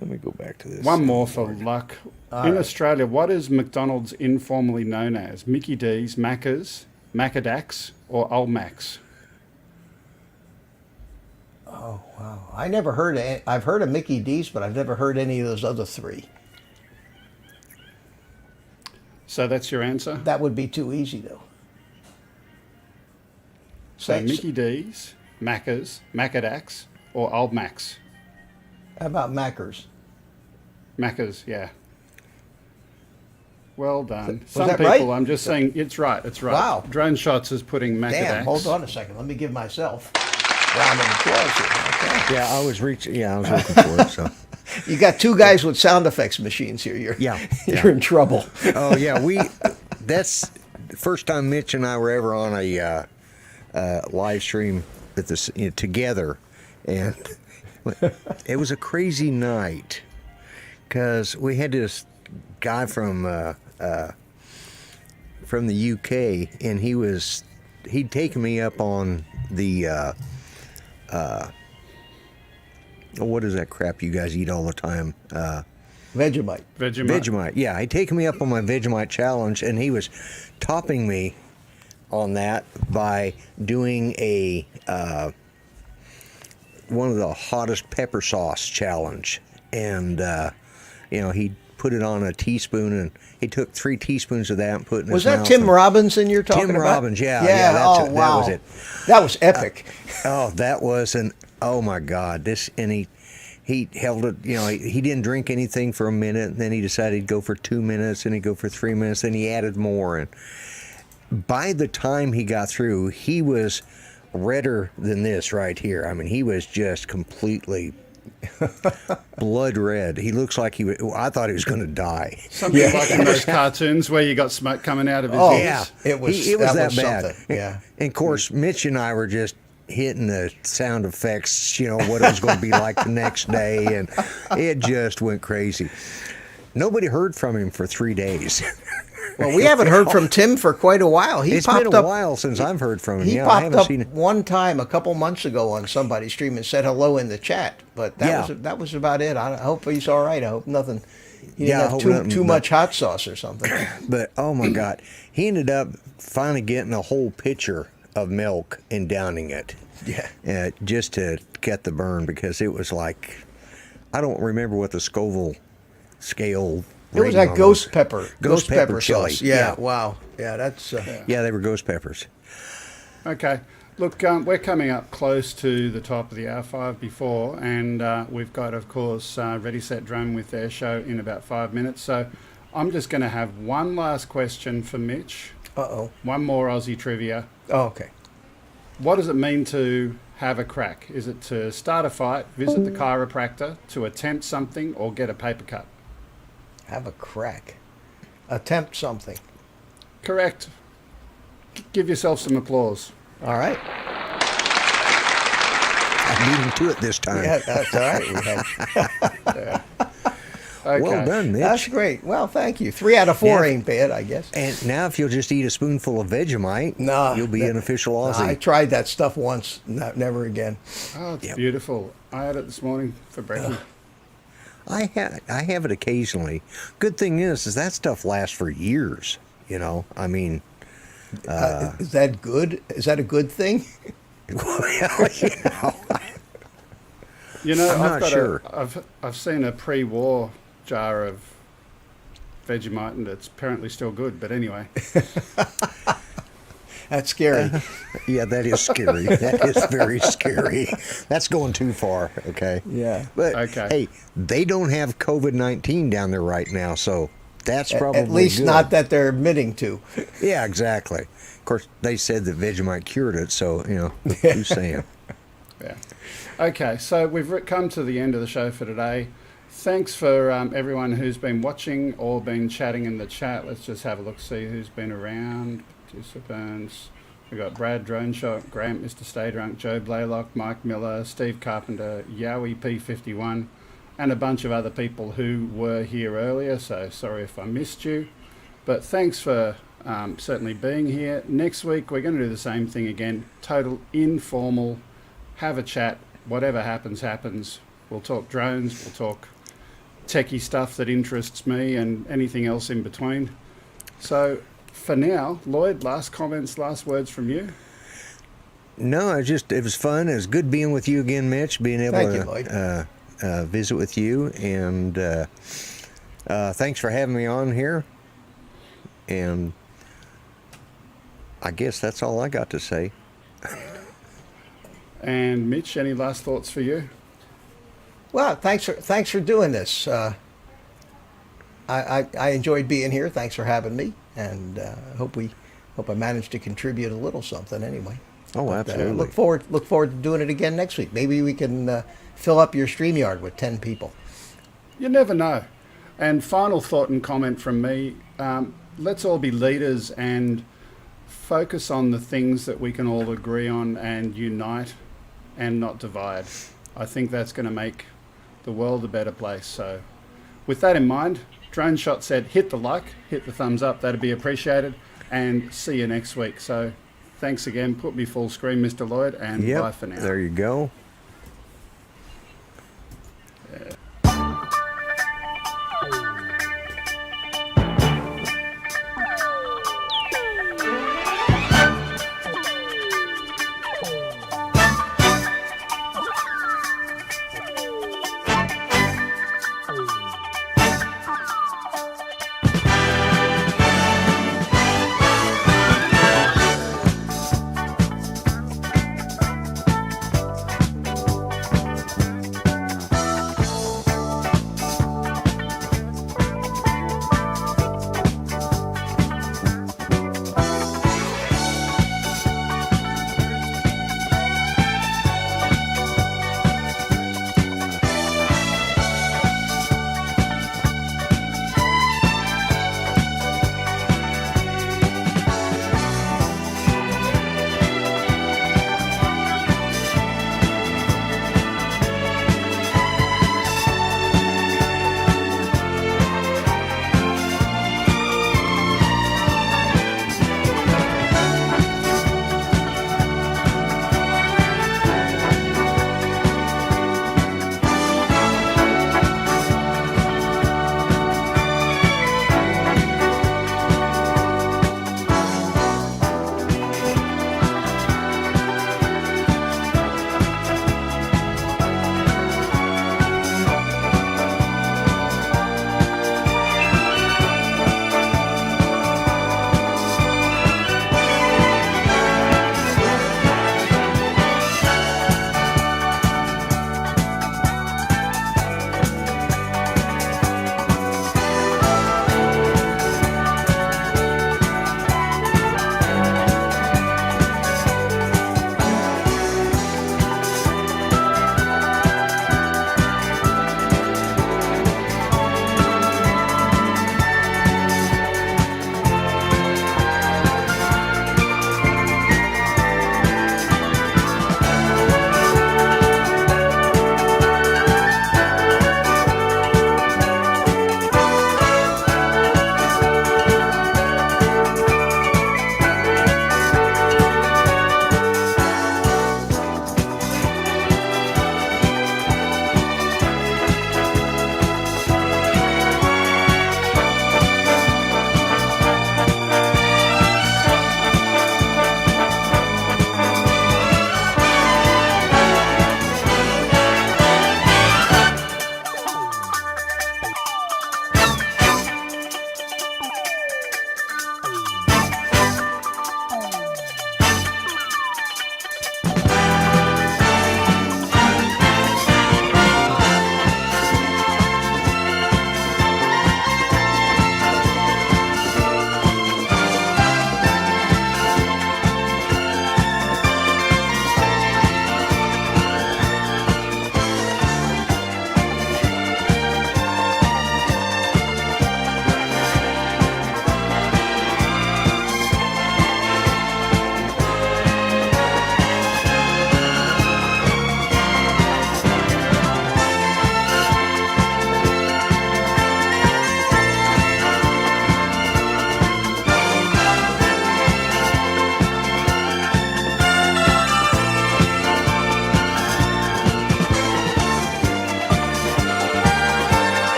S2: Let me go back to this.
S1: One more for luck. In Australia, what is McDonald's informally known as? Mickey D's, Macca's, Macadax, or Old Macs?
S3: Oh, wow. I never heard of I've heard of Mickey D's, but I've never heard any of those other three.
S1: So that's your answer?
S3: That would be too easy, though.
S1: So
S3: Say-
S1: Mickey D's, Macca's, Macadax, or Old Macs?
S3: How about Macca's?
S1: Macca's, yeah. Well done.
S3: Was
S1: Some
S3: that
S1: people,
S3: right?
S1: I'm just saying, it's right, it's right.
S3: Wow.
S1: Drone Shots is putting Macadax.
S3: Damn, hold on a second. Let me give myself a round of applause here. Okay.
S2: Yeah, I was looking for it. So.
S3: You got two guys with sound effects machines here. You're
S2: Yeah,
S3: you're in trouble.
S2: Oh yeah, that's the first time Mitch and I were ever on a live stream at this together, and it was a crazy night because we had this guy from the UK, and he'd taken me up on the what is that crap you guys eat all the time?
S3: Vegemite.
S2: Vegemite. Yeah, he'd taken me up on my Vegemite challenge, and he was topping me on that by doing a one of the hottest pepper sauce challenge, and he put it on a teaspoon, and he took 3 teaspoons of that and put it in
S3: Was
S2: his
S3: that
S2: mouth.
S3: Tim
S2: and-
S3: Robinson you're talking
S2: Tim
S3: about?
S2: Robbins, yeah,
S3: Oh,
S2: that
S3: wow.
S2: was it.
S3: That was epic.
S2: Oh, that was oh my God! He held it. He didn't drink anything for a minute, and then he decided he'd go for 2 minutes, and he'd go for 3 minutes, then he added more. And by the time he got through, he was redder than this right here. I mean, he was just completely blood red. He looks like I thought he was going to die.
S1: Something like in those cartoons where you got smoke coming out of his
S3: Oh,
S1: ears.
S2: Yeah,
S3: It was
S2: it was that
S3: was
S2: bad.
S3: something, yeah.
S2: And of course, Mitch and I were just hitting the sound effects, what it was going to be like the next day, and it just went crazy. Nobody heard from him for 3 days.
S3: Well, we haven't heard from Tim for quite a while.
S2: It's been a while since I've heard from him.
S3: He
S2: I
S3: popped
S2: haven't
S3: up
S2: seen it.
S3: one time a couple months ago on somebody's stream and said hello in the chat, but that was about it. I hope he's all right. I hope nothing. He didn't
S2: I
S3: have
S2: hope
S3: too
S2: nothing-
S3: much hot sauce or something.
S2: But oh my God, he ended up finally getting a whole pitcher of milk and downing it.
S3: Yeah.
S2: Just to get the burn, because it was like, I don't remember what the Scoville scale.
S3: It was
S2: rating
S3: that
S2: on
S3: ghost
S2: those.
S3: pepper.
S2: Ghost pepper chili.
S3: sauce. Yeah, wow. Yeah, that's.
S2: Yeah, they were ghost peppers.
S1: Okay. Look, we're coming up close to the top of the hour, 5 before, and we've got, of course, Ready, Set, Drum with their show in about 5 minutes. So I'm just going to have one last question for Mitch.
S3: Uh-oh.
S1: One more Aussie trivia.
S3: Oh, okay.
S1: What does it mean to have a crack? Is it to start a fight, visit the chiropractor, to attempt something, or get a paper cut?
S3: Have a crack. Attempt something.
S1: Correct. Give yourself some applause.
S3: All right.
S2: I beat him to it this time.
S3: Yeah, that's all right. We had,
S1: Okay.
S2: Well done, Mitch.
S3: that's great. Well, thank you. 3 out of 4
S2: Yeah.
S3: ain't bad, I guess.
S2: And now, if you'll just eat a spoonful of Vegemite,
S3: Nah,
S2: you'll be an official Aussie.
S3: I tried that stuff once. Never again.
S1: Oh, it's
S2: Yep.
S1: beautiful. I had it this morning for breakfast.
S2: I have it occasionally. Good thing is that stuff lasts for years. You know, I mean,
S3: Is that good? Is that a good thing?
S2: well, you know,
S1: You know,
S2: I'm not sure.
S1: I've seen a pre-war jar of Vegemite, and it's apparently still good. But anyway,
S3: That's scary.
S2: yeah, that is scary. That is very scary. That's going too far. Okay.
S3: Yeah.
S2: But
S1: Okay.
S2: hey, they don't have COVID-19 down there right now, so that's probably
S3: At least
S2: good.
S3: not that they're admitting to.
S2: Yeah, exactly. Of course, they said that Vegemite cured it, so you know, who's saying?
S1: yeah. Okay, so we've come to the end of the show for today. Thanks for everyone who's been watching or been chatting in the chat. Let's just have a look, see who's been around. Participants. We've got Brad Drone Shot, Grant, Mr. Stay Drunk, Joe Blaylock, Mike Miller, Steve Carpenter, Yowie P51, and a bunch of other people who were here earlier, so sorry if I missed you. But thanks for certainly being here. Next week, we're going to do the same thing again. Total informal, have a chat. Whatever happens, happens. We'll talk drones, we'll talk techie stuff that interests me and anything else in between. So for now, Lloyd, last comments, last words from you?
S2: No, it was fun. It was good being with you again, Mitch. Being able
S3: Thank you,
S2: to
S3: Lloyd.
S2: visit with you, and thanks for having me on here. And I guess that's all I got to say.
S1: And Mitch, any last thoughts for you?
S3: Well, thanks for doing this. I enjoyed being here. Thanks for having me, and hope I managed to contribute a little something anyway.
S2: Oh,
S3: But,
S2: absolutely.
S3: look forward to doing it again next week. Maybe we can fill up your StreamYard with 10 people.
S1: You never know. And final thought and comment from me, let's all be leaders and focus on the things that we can all agree on and unite and not divide. I think that's going to make the world a better place. So with that in mind, Drone Shot said hit the like, hit the thumbs up, that'd be appreciated, and see you next week. So thanks again, put me full screen, Mr. Lloyd, and bye for now.
S2: There you go.